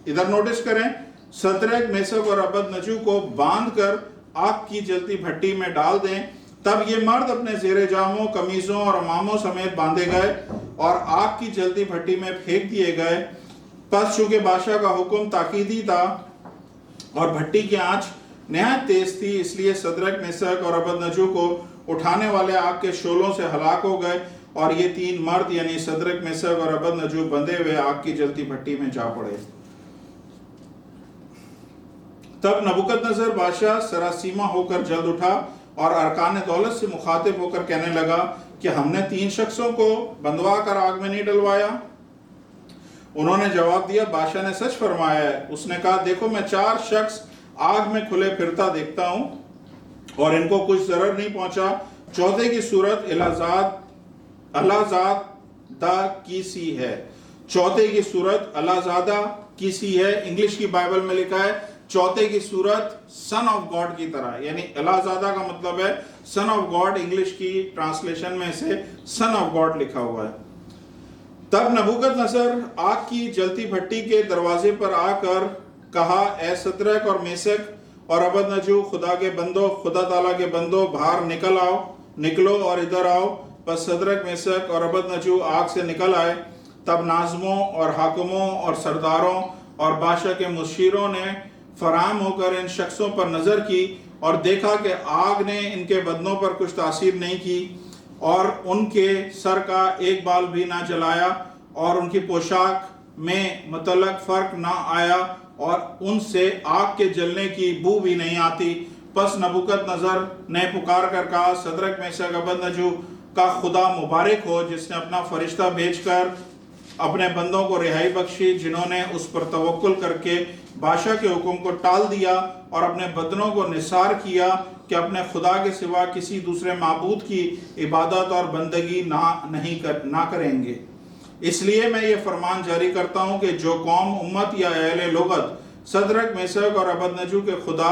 इधर नोटिस करें, सदरक, मेसक और अबदनजू को बांध कर आग की जलती भट्टी में डाल दें। तब ये मर्द अपने जेरे जामों, कमीजों और अमामों समेत बांधे गए और आग की जलती भट्टी में फेंक दिए गए। पस चूंकि बादशाह का हुक्म ताकीदी था और भट्टी की आंच नहायत तेज थी, इसलिए सदरक, मेसक और अबदनजू को उठाने वाले आग के शोलों से हलाक हो गए, और ये 3 मर्द यानी सदरक, मेसक और अबदनजू बंधे हुए आग की जलती भट्टी में जा पड़े। तब नबूकदनेस्सर बादशाह सरासीमा होकर जल्द उठा और अरकान दौलत से मुखातिब होकर कहने लगा कि हमने 3 शख्सों को बंधवा कर आग में नहीं डलवाया। उन्होंने जवाब दिया, बादशाह ने सच फरमाया है। उसने कहा, देखो, मैं 4 शख्स आग में खुले फिरता देखता हूं और इनको कुछ जरर नहीं पहुंचा। चौथे की सूरत अलाजादा की सी है। चौथे की सूरत अलाजादा की सी है। इंग्लिश की बाइबल में लिखा है चौथे की सूरत सन ऑफ गॉड की तरह, यानी अलाजादा का मतलब है सन ऑफ गॉड। इंग्लिश की ट्रांसलेशन में से सन ऑफ गॉड लिखा हुआ है। तब नबूकदनेस्सर आग की जलती भट्टी के दरवाजे पर आकर कहा, ए सदरक और मेसक और अबदनजू, खुदा के बंदो, खुदा ताला के बंदो, बाहर निकलो और इधर आओ। बस सदरक, मेसक और अबदनजू आग से निकल आए। तब नाज़मों और हाकिमों और सरदारों और बादशाह के मुशीरों ने फराहम होकर इन शख्सों पर नजर की और देखा कि आग ने इनके बदनों पर कुछ तासीर नहीं की और उनके सर का एक बाल भी ना जलाया और उनकी पोशाक में मुतल्लक फर्क ना आया और उनसे आग के जलने की बू भी नहीं आती। बस नबूकदनेस्सर ने पुकार कर कहा, सदरक, मेसक, अबदनजू का खुदा मुबारक हो जिसने अपना फरिश्ता भेजकर अपने बंदों को रिहाई बख्शी, जिन्होंने उस पर तवक्कुल करके बादशाह के हुक्म को टाल दिया और अपने बदनों को निसार किया कि अपने खुदा के सिवा किसी दूसरे माबूद की इबादत और बंदगी ना करेंगे। इसलिए मैं ये फरमान जारी करता हूँ कि जो कौम, उम्मत या अहले लोगत सदरक, मेसक और अबदनजू के खुदा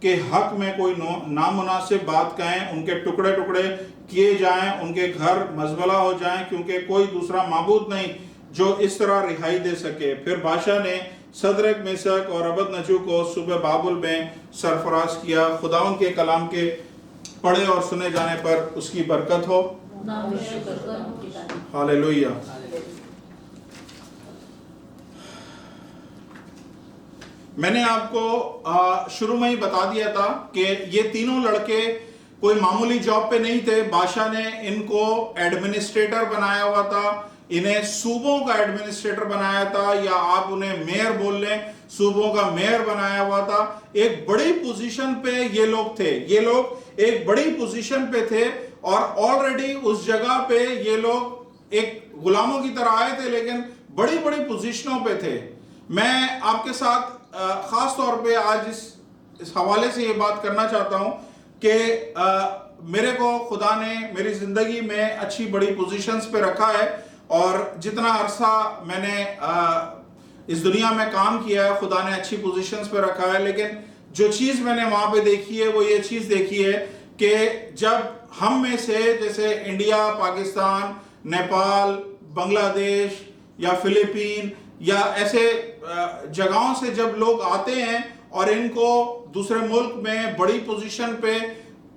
के हक में कोई नामुनासिब बात कहें, उनके टुकड़े टुकड़े किए जाएं, उनके घर मजबला हो जाएं, क्योंकि कोई दूसरा माबूद नहीं जो इस तरह रिहाई दे सके। फिर बादशाह ने सदरक, मेसक और अबदनजू को सुबह बाबुल में सरफराज किया। खुदावंद के कलाम के पढ़े और सुने जाने पर उसकी बरकत हो। हालेलुया। मैंने आपको शुरू में ही बता दिया था कि ये तीनों लड़के कोई मामूली जॉब पे नहीं थे। बादशाह ने इनको एडमिनिस्ट्रेटर बनाया हुआ था, इन्हें सूबों का एडमिनिस्ट्रेटर बनाया था, या आप उन्हें मेयर बोल लें, सूबों का मेयर बनाया हुआ था। एक बड़ी पोजीशन पे ये लोग थे, ये लोग एक बड़ी पोजीशन पे थे और ऑलरेडी उस जगह पे ये लोग एक गुलामों की तरह आए थे, लेकिन बड़ी बड़ी पोजीशनों पे थे। मैं आपके साथ खास तौर पे आज इस हवाले से ये बात करना चाहता हूं कि मेरे को खुदा ने मेरी जिंदगी में अच्छी बड़ी पोजीशंस पे रखा है, और जितना अरसा मैंने इस दुनिया में काम किया है, खुदा ने अच्छी पोजीशंस पे रखा है। लेकिन जो चीज मैंने वहां पे देखी है वो ये चीज देखी है कि जब हम में से जैसे इंडिया, पाकिस्तान, नेपाल, बांग्लादेश या फिलीपीन या ऐसे जगहों से जब लोग आते हैं और इनको दूसरे मुल्क में बड़ी पोजीशन पे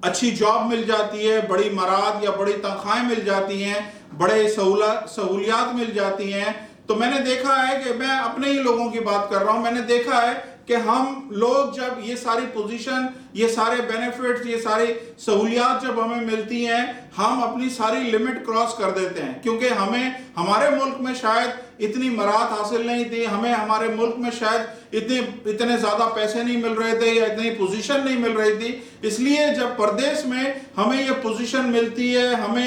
अच्छी जॉब मिल जाती है, बड़ी मराद या बड़ी तनख्वाहें मिल जाती हैं, बड़े सहूलियात मिल जाती हैं, तो मैंने देखा है कि मैं अपने ही लोगों की बात कर रहा हूं, मैंने देखा है कि हम लोग जब ये सारी पोजीशन, ये सारे बेनिफिट्स, ये सारी सहूलियात जब हमें मिलती हैं, हम अपनी सारी लिमिट क्रॉस कर देते हैं। क्योंकि हमें हमारे मुल्क में शायद इतनी मराहत हासिल नहीं थी, हमें हमारे मुल्क में शायद इतने ज्यादा पैसे नहीं मिल रहे थे या इतनी पोजीशन नहीं मिल रही थी। इसलिए जब परदेश में हमें ये पोजीशन मिलती है, हमें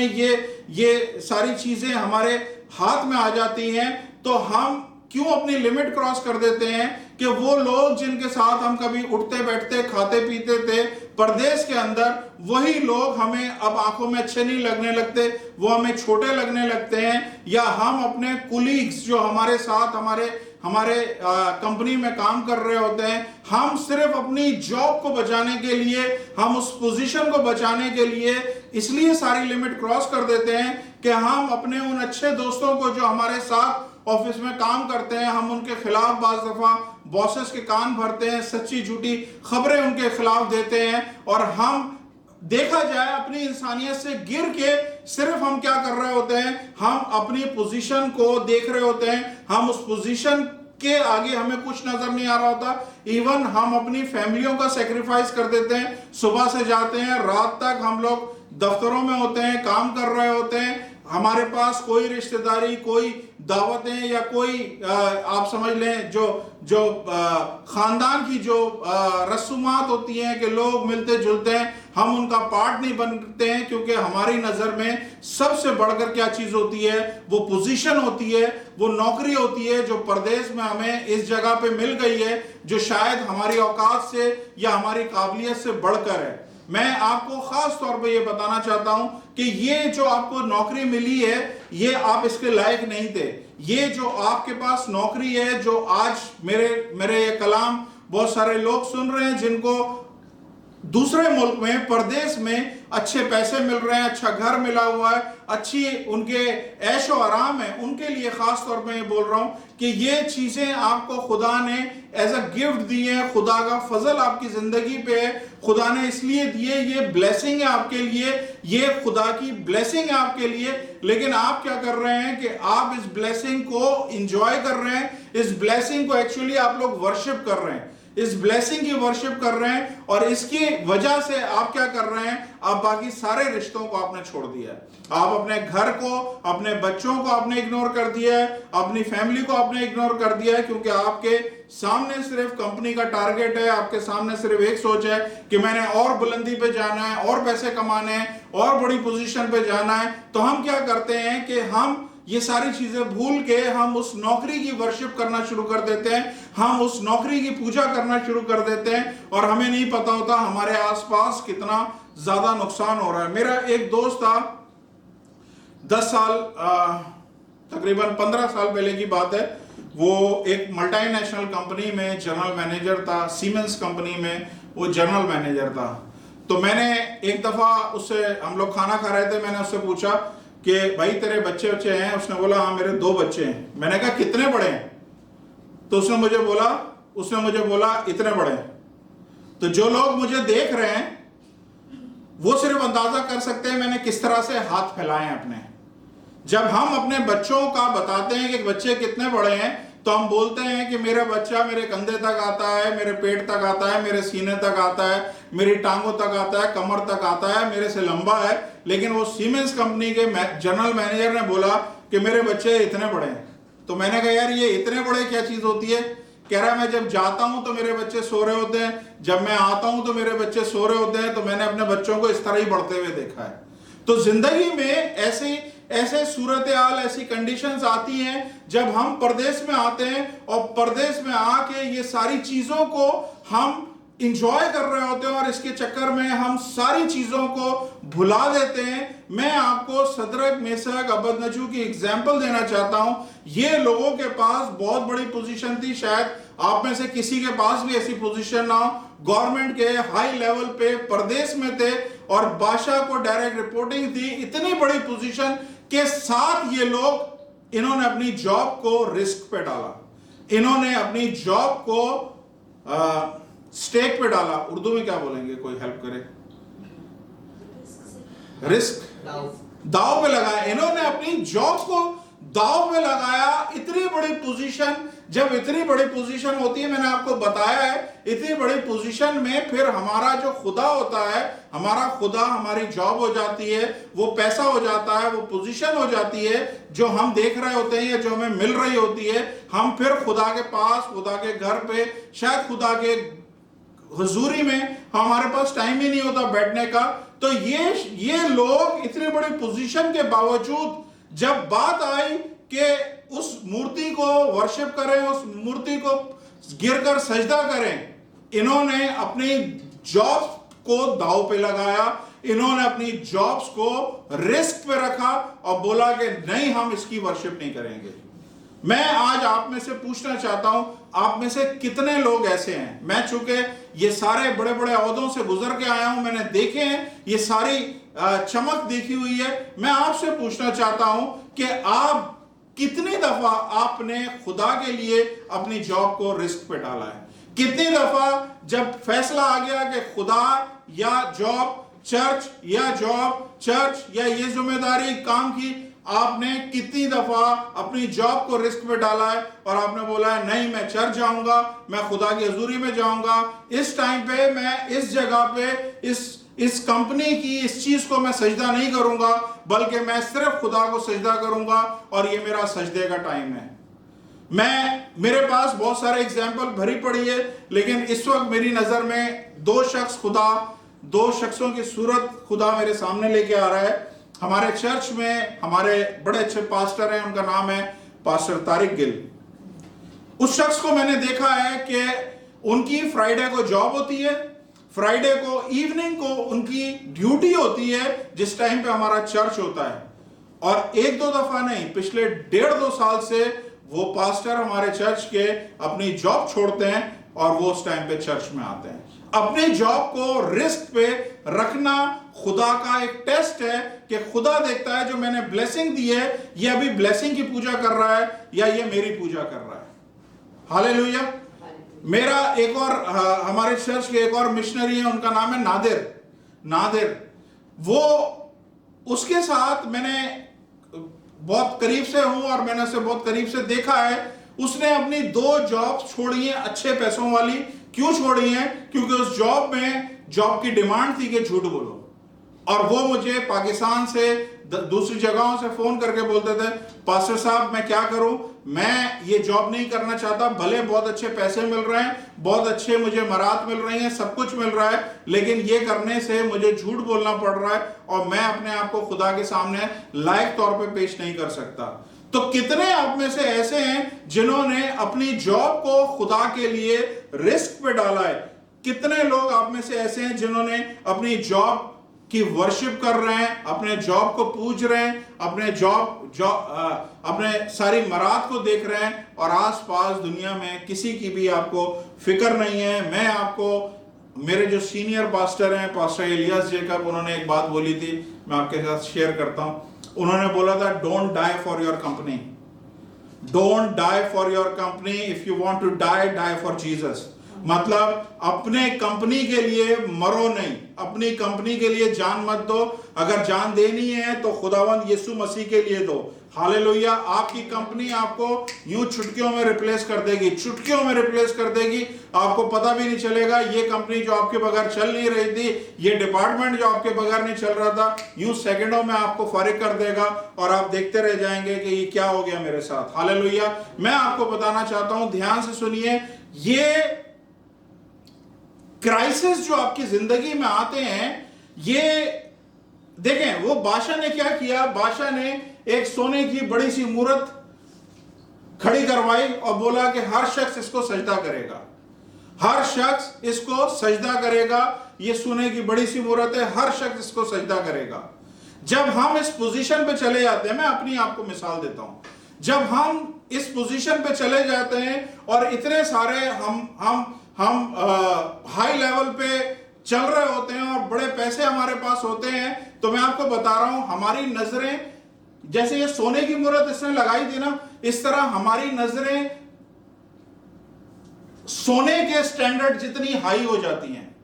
ये सारी चीजें हमारे हाथ में आ जाती हैं, तो हम क्यों अपनी लिमिट क्रॉस कर देते हैं कि वो लोग जिनके साथ हम कभी उठते बैठते खाते पीते थे परदेश के अंदर, वही लोग हमें अब आंखों में अच्छे नहीं लगने लगते, वो हमें छोटे लगने लगते हैं। या हम अपने कुलीग्स जो हमारे साथ हमारे कंपनी में काम कर रहे होते हैं, हम सिर्फ अपनी जॉब को बचाने के लिए, हम उस पोजीशन को बचाने के लिए इसलिए सारी लिमिट क्रॉस कर देते हैं कि हम अपने उन अच्छे दोस्तों को जो हमारे साथ ऑफिस में काम करते हैं, हम उनके खिलाफ बाज दफा बॉसेस के कान भरते हैं, सच्ची झूठी खबरें उनके खिलाफ देते हैं, और हम देखा जाए अपनी इंसानियत से गिर के सिर्फ हम क्या कर रहे होते हैं, हम अपनी पोजीशन को देख रहे होते हैं, हम उस पोजीशन के आगे हमें कुछ नजर नहीं आ रहा होता। इवन हम अपनी फैमिलियों का सेक्रीफाइस कर देते हैं, सुबह से जाते हैं, रात तक हम लोग दफ्तरों में होते हैं, काम कर रहे होते हैं, हमारे पास कोई रिश्तेदारी, कोई दावतें या कोई आप समझ लें जो खानदान की जो रस्मात होती हैं कि लोग मिलते जुलते हैं, हम उनका पार्ट नहीं बनते हैं। क्योंकि हमारी नजर में सबसे बढ़कर क्या चीज होती है, वो पोजीशन होती है, वो नौकरी होती है जो परदेश में हमें इस जगह पे मिल गई है, जो शायद हमारी औकात से या हमारी काबिलियत से बढ़कर है। मैं आपको खास तौर पे ये बताना चाहता हूं कि ये जो आपको नौकरी मिली है, ये आप इसके लायक नहीं थे। ये जो आपके पास नौकरी है, जो आज मेरे ये कलाम बहुत सारे लोग सुन रहे हैं, जिनको दूसरे मुल्क में, परदेश में अच्छे पैसे मिल रहे हैं, अच्छा घर मिला हुआ है, अच्छी उनके ऐशो आराम है, उनके लिए खास तौर पे मैं बोल रहा हूं कि ये चीजें आपको खुदा ने एज अ गिफ्ट दी है, खुदा का फजल आपकी जिंदगी पे है, खुदा ने इसलिए दिए, ये ब्लेसिंग है आपके लिए, ये खुदा की ब्लेसिंग है आपके लिए। लेकिन आप क्या कर रहे हैं कि आप इस ब्लेसिंग को एंजॉय कर रहे हैं, इस ब्लेसिंग को एक्चुअली आप लोग वर्शिप कर रहे हैं, इस ब्लेसिंग की वर्शिप कर रहे हैं, और इसकी वजह से आप क्या कर रहे हैं, आप बाकी सारे रिश्तों को आपने छोड़ दिया है। आप अपने घर को, अपने बच्चों को आपने इग्नोर कर दिया है, अपनी फैमिली को आपने इग्नोर कर दिया है, क्योंकि आपके सामने सिर्फ कंपनी का टारगेट है, आपके सामने सिर्फ एक सोच है कि मैंने और बुलंदी पे जाना है, और पैसे कमाने हैं, और बड़ी पोजीशन पे जाना है। तो हम क्या करते हैं कि हम ये सारी चीजें भूल के हम उस नौकरी की वर्शिप करना शुरू कर देते हैं, हम उस नौकरी की पूजा करना शुरू कर देते हैं, और हमें नहीं पता होता हमारे आसपास कितना ज्यादा नुकसान हो रहा है। मेरा एक दोस्त था, 10 साल तकरीबन 15 साल पहले की बात है, वो एक मल्टीनेशनल कंपनी में जनरल मैनेजर था, सीमेंस कंपनी में वो जनरल मैनेजर था। तो मैंने एक दफा उससे, हम लोग खाना खा रहे थे, मैंने उससे पूछा कि भाई तेरे बच्चे हैं? उसने बोला हाँ मेरे 2 बच्चे हैं। मैंने कहा कितने बड़े हैं? तो उसने मुझे बोला इतने बड़े हैं। तो जो लोग मुझे देख रहे हैं वो सिर्फ अंदाजा कर सकते हैं मैंने किस तरह से हाथ फैलाए हैं अपने। जब हम अपने बच्चों का बताते हैं कि बच्चे कितने बड़े हैं, तो हम बोलते हैं कि मेरा बच्चा मेरे कंधे तक आता है, मेरे पेट तक आता है, मेरे सीने तक आता है, मेरी टांगों तक आता है, कमर तक आता है, मेरे से लंबा है। लेकिन वो सीमेंस कंपनी के जनरल मैनेजर ने बोला कि मेरे बच्चे इतने बड़े हैं। तो मैंने कहा यार ये इतने बड़े क्या चीज होती है? कह रहा है मैं जब जाता हूं तो मेरे बच्चे सो रहे होते हैं, जब मैं आता हूं तो मेरे बच्चे सो रहे होते हैं। तो मैंने अपने बच्चों को इस तरह ही बढ़ते हुए देखा है। तो जिंदगी में ऐसे सूरत हाल, ऐसी कंडीशंस आती हैं जब हम परदेश में आते हैं और परदेश में आके ये सारी चीजों को हम इंजॉय कर रहे होते हैं और इसके चक्कर में हम सारी चीजों को भुला देते हैं। मैं आपको सदरक, मेशक, अबदनगो की एग्जाम्पल देना चाहता हूं। ये लोगों के पास बहुत बड़ी पोजीशन थी, शायद आप में से किसी के पास भी ऐसी पोजीशन ना हो। गवर्नमेंट के हाई लेवल पे परदेश में थे और बादशाह को डायरेक्ट रिपोर्टिंग थी। इतनी बड़ी पोजीशन के साथ ये लोग, इन्होंने अपनी जॉब को रिस्क पे डाला, इन्होंने अपनी जॉब को स्टेक पे डाला। उर्दू में क्या बोलेंगे, कोई हेल्प करे? रिस्क, दाव पे लगाया। इन्होंने अपनी जॉब को दाव पे लगाया। इतनी बड़ी पोजीशन, जब इतनी बड़ी पोजीशन होती है, मैंने आपको बताया है, इतनी बड़ी पोजीशन में फिर हमारा जो खुदा होता है, हमारा खुदा हमारी जॉब हो जाती है, वो पैसा हो जाता है, वो पोजीशन हो जाती है जो हम देख रहे होते हैं या जो हमें मिल रही होती है। हम फिर खुदा के पास, खुदा के घर पे, शायद खुदा के हुजूरी में हमारे पास टाइम ही नहीं होता बैठने का। तो ये लोग इतनी बड़ी पोजीशन के बावजूद जब बात आई कि उस मूर्ति को वर्शिप करें, उस मूर्ति को गिरकर सजदा करें, इन्होंने अपनी जॉब को दांव पे लगाया, इन्होंने अपनी जॉब्स को रिस्क पे रखा और बोला कि नहीं, हम इसकी वर्शिप नहीं करेंगे। मैं आज आप में से पूछना चाहता हूं, आप में से कितने लोग ऐसे हैं? मैं चूंकि ये सारे बड़े बड़े ओहदों से गुजर के आया हूं, मैंने देखे हैं, ये सारी चमक देखी हुई है। मैं आपसे पूछना चाहता हूं कि आप कितनी दफा आपने खुदा के लिए अपनी जॉब को रिस्क पे डाला है? कितनी दफा जब फैसला आ गया कि खुदा या जॉब, चर्च या जॉब, चर्च या ये जिम्मेदारी काम की, आपने कितनी दफा अपनी जॉब को रिस्क में डाला है और आपने बोला है नहीं, मैं चर्च जाऊंगा, मैं खुदा की हजूरी में जाऊंगा, इस टाइम पे मैं इस जगह पे इस कंपनी की इस चीज को मैं सजदा नहीं करूंगा, बल्कि मैं सिर्फ खुदा को सजदा करूंगा और ये मेरा सजदे का टाइम है। मेरे पास बहुत सारे एग्जाम्पल भरी पड़ी है, लेकिन इस वक्त मेरी नजर में दो शख्सों की सूरत खुदा मेरे सामने लेके आ रहा है। हमारे चर्च में हमारे बड़े अच्छे पास्टर हैं, उनका नाम है पास्टर तारिक गिल। उस शख्स को मैंने देखा है कि उनकी फ्राइडे को जॉब होती है, फ्राइडे को इवनिंग को उनकी ड्यूटी होती है, जिस टाइम पे हमारा चर्च होता है। और एक दो दफा नहीं, पिछले 1.5-2 साल से वो पास्टर हमारे चर्च के अपनी जॉब छोड़ते हैं और वो उस टाइम पे चर्च में आते हैं। अपनी जॉब को रिस्क पे रखना खुदा का एक टेस्ट है कि खुदा देखता है जो मैंने ब्लेसिंग दी है, ये अभी ब्लेसिंग की पूजा कर रहा है या ये मेरी पूजा कर रहा है। हालेलुया। मेरा एक और हमारे चर्च के एक और मिशनरी है, उनका नाम है नादिर। वो उसके साथ मैंने बहुत करीब से हूं और मैंने उसे बहुत करीब से देखा है। उसने अपनी 2 जॉब छोड़ी हैं, अच्छे पैसों वाली। क्यों छोड़ी हैं? क्योंकि उस जॉब में जॉब की डिमांड थी कि झूठ बोलो। और वो मुझे पाकिस्तान से दूसरी जगहों से फोन करके बोलते थे, पास्टर साहब मैं क्या करूं, मैं ये जॉब नहीं करना चाहता, भले बहुत अच्छे पैसे मिल रहे हैं, बहुत अच्छे मुझे मरात मिल रही हैं, सब कुछ मिल रहा है, लेकिन ये करने से मुझे झूठ बोलना पड़ रहा है और मैं अपने आप को खुदा के सामने लायक तौर पे पेश नहीं कर सकता। तो कितने आप में से ऐसे हैं जिन्होंने अपनी जॉब को खुदा के लिए रिस्क पे डाला है? कितने लोग आप में से ऐसे हैं जिन्होंने अपनी जॉब की वर्शिप कर रहे हैं, अपने जॉब को पूज रहे हैं, अपने सारी मरात को देख रहे हैं और आसपास दुनिया में किसी की भी आपको फिक्र नहीं है? मैं आपको, मेरे जो सीनियर पास्टर हैं, पास्टर इलियास जेकब, उन्होंने एक बात बोली थी, मैं आपके साथ शेयर करता हूं। उन्होंने बोला था, don't die for your company, don't die for your company, if you want to die for Jesus. मतलब अपने कंपनी के लिए मरो नहीं, अपनी कंपनी के लिए जान मत दो। अगर जान देनी है तो खुदावंद यीशु मसीह के लिए दो। हालेलुया। आपकी कंपनी आपको यूं चुटकियों में रिप्लेस कर देगी, चुटकियों में रिप्लेस कर देगी। आपको पता भी नहीं चलेगा। ये कंपनी जो आपके बगैर चल नहीं रही थी, ये डिपार्टमेंट जो आपके बगैर नहीं चल रहा था, यूं सेकंडों में आपको फारिग कर देगा और आप देखते रह जाएंगे कि ये क्या हो गया मेरे साथ। हालेलुया। मैं आपको बताना चाहता हूं, ध्यान से सुनिए, ये क्राइसिस जो आपकी जिंदगी में आते हैं, ये देखें, वो बादशाह ने क्या किया। बादशाह ने एक सोने की बड़ी सी मूर्त खड़ी करवाई और बोला कि हर शख्स इसको सजदा करेगा, हर शख्स इसको सजदा करेगा। ये सोने की बड़ी सी मूर्त है, हर शख्स इसको सजदा करेगा। जब हम इस पोजीशन पे चले जाते हैं, मैं अपनी आपको मिसाल देता हूं, जब हम इस पोजीशन पे चले जाते हैं और इतने सारे हम हाई लेवल पे चल रहे होते हैं और बड़े पैसे हमारे पास होते हैं, तो मैं आपको बता रहा हूं, हमारी नजरें, जैसे ये सोने की मूर्त इसने लगाई थी ना, इस तरह हमारी नजरें सोने के स्टैंडर्ड जितनी हाई हो जाती हैं,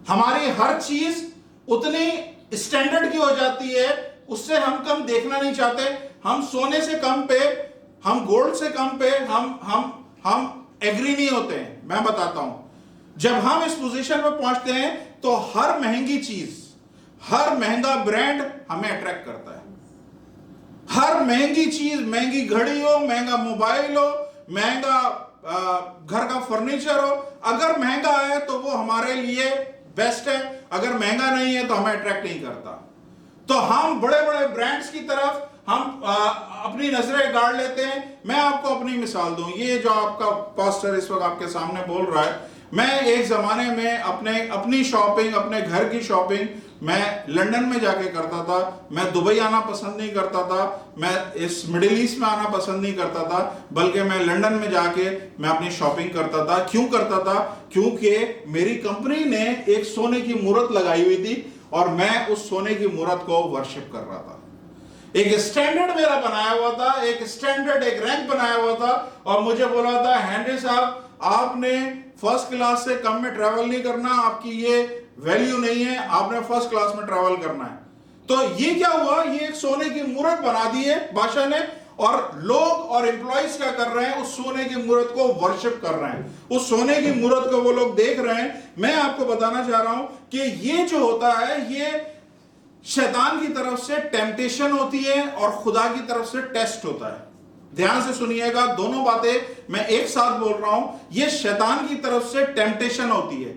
हमारी हर चीज उतनी स्टैंडर्ड की हो जाती है, उससे हम कम देखना नहीं चाहते। हम सोने से कम पे, हम गोल्ड से कम पे हम एग्री नहीं होते हैं। मैं बताता हूं, जब हम इस पोजीशन पे पहुंचते हैं तो हर महंगी चीज, हर महंगा ब्रांड हमें अट्रैक्ट करता है। हर महंगी चीज, महंगी घड़ी हो, महंगा मोबाइल हो, महंगा घर का फर्नीचर हो, अगर महंगा है तो वो हमारे लिए बेस्ट है, अगर महंगा नहीं है तो हमें अट्रैक्ट नहीं करता। तो हम बड़े बड़े ब्रांड्स की तरफ हम अपनी नजरें गाड़ लेते हैं। मैं आपको अपनी मिसाल दूं, ये जो आपका पास्टर इस वक्त आपके सामने बोल रहा है, मैं एक जमाने में अपनी शॉपिंग, अपने घर की शॉपिंग मैं लंदन में जाके करता था। मैं दुबई आना पसंद नहीं करता था, मैं इस मिडिल ईस्ट में आना पसंद नहीं करता था, बल्कि मैं लंदन में जाके मैं अपनी शॉपिंग करता था। क्यों करता था? क्योंकि मेरी कंपनी ने एक सोने की मूर्त लगाई हुई थी और मैं उस सोने की मूर्त को वर्शिप कर रहा था। एक स्टैंडर्ड मेरा बनाया हुआ था, एक स्टैंडर्ड, एक रैंक बनाया हुआ था, और मुझे बोला था, हेनरी साहब, आपने फर्स्ट क्लास से कम में ट्रैवल नहीं करना, आपकी ये वैल्यू नहीं है, आपने फर्स्ट क्लास में ट्रैवल करना है। तो ये क्या हुआ, ये एक सोने की मूर्त बना दी है बादशाह ने, और लोग और एम्प्लॉइज क्या कर रहे हैं, उस सोने की मूर्त को वर्शिप कर रहे हैं, उस सोने की मूर्त को वो लोग देख रहे हैं। मैं आपको बताना चाह रहा हूं कि ये जो होता है, ये शैतान की तरफ से टेम्पटेशन होती है और खुदा की तरफ से टेस्ट होता है। ध्यान से सुनिएगा, दोनों बातें मैं एक साथ बोल रहा हूं। ये शैतान की तरफ से टेम्पटेशन होती है।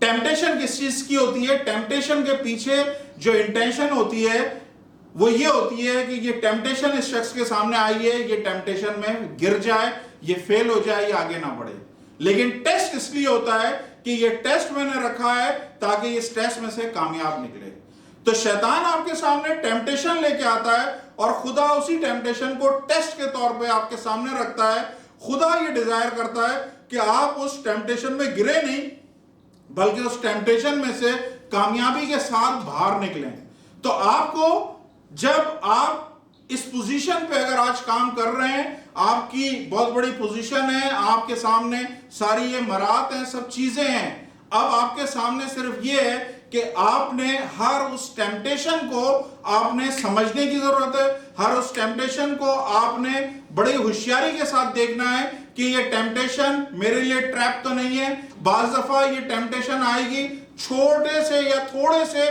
टेम्पटेशन किस चीज की होती है? टेम्पटेशन के पीछे जो इंटेंशन होती है वो ये होती है कि ये टेम्पटेशन इस शख्स के सामने आई है, ये टेम्पटेशन में गिर जाए, ये फेल हो जाए, ये आगे ना बढ़े। लेकिन टेस्ट इसलिए होता है कि ये टेस्ट मैंने रखा है ताकि इस टेस्ट में से कामयाब निकले। तो शैतान आपके सामने टेम्पटेशन लेके आता है और खुदा उसी टेम्पटेशन को टेस्ट के तौर पे आपके सामने रखता है। खुदा ये डिजायर करता है कि आप उस टेम्पटेशन में गिरे नहीं, बल्कि उस टेम्पटेशन में से कामयाबी के साथ बाहर निकलें। तो आपको, जब आप इस पोजीशन पे अगर आज काम कर रहे हैं, आपकी बहुत बड़ी पोजीशन है, आपके सामने सारी ये मरात हैं, सब चीजें हैं, अब आपके सामने सिर्फ ये है कि आपने हर उस टेम्पटेशन को आपने समझने की जरूरत है। हर उस टेम्पटेशन को आपने बड़ी होशियारी के साथ देखना है कि ये टेम्पटेशन मेरे लिए ट्रैप तो नहीं है। बाज दफा ये टेम्पटेशन आएगी छोटे से या थोड़े से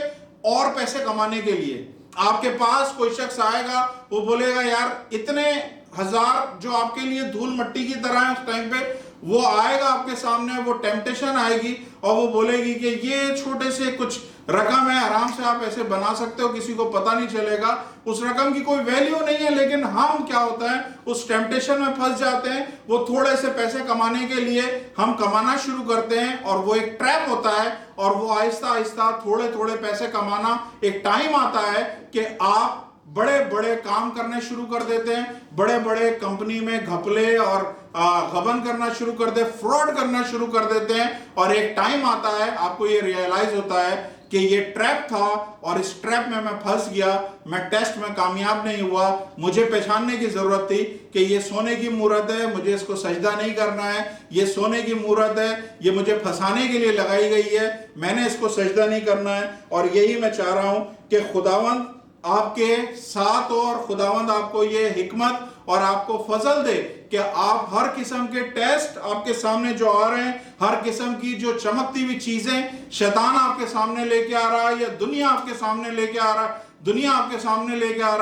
और पैसे कमाने के लिए। आपके पास कोई शख्स आएगा, वो बोलेगा, यार इतने हजार जो आपके लिए धूल मट्टी की तरह है, उस टाइम पे वो आएगा आपके सामने, वो टेम्पटेशन आएगी और वो बोलेगी कि ये छोटे से कुछ रकम है, आराम से आप ऐसे बना सकते हो, किसी को पता नहीं चलेगा, उस रकम की कोई वैल्यू नहीं है। लेकिन हम क्या होता है, उस टेम्पटेशन में फंस जाते हैं। वो थोड़े से पैसे कमाने के लिए हम कमाना शुरू करते हैं और वो एक ट्रैप होता है, और वो आहिस्ता आहिस्ता थोड़े थोड़े पैसे कमाना, एक टाइम आता है कि आप बड़े बड़े काम करने शुरू कर देते हैं, बड़े बड़े कंपनी में घपले और गबन करना शुरू कर दे, फ्रॉड करना शुरू कर देते हैं। और एक टाइम आता है, आपको ये रियलाइज होता है कि ये ट्रैप था और इस ट्रैप में मैं फंस गया, मैं टेस्ट में कामयाब नहीं हुआ। मुझे पहचानने की जरूरत थी कि ये सोने की मूरत है, मुझे इसको सजदा नहीं करना है, ये सोने की मूरत है, ये मुझे फंसाने के लिए लगाई गई है, मैंने इसको सजदा नहीं करना है। और यही मैं चाह रहा हूं कि खुदावंद आपके साथ और खुदावंद आपको ये हिकमत और आपको फजल दे कि आप हर किस्म के टेस्ट आपके सामने जो आ रहे हैं, हर किस्म की जो चमकती हुई चीजें शैतान आपके सामने लेके आ रहा है या दुनिया आपके सामने लेके आ रहा है, दुनिया आपके सामने लेके आ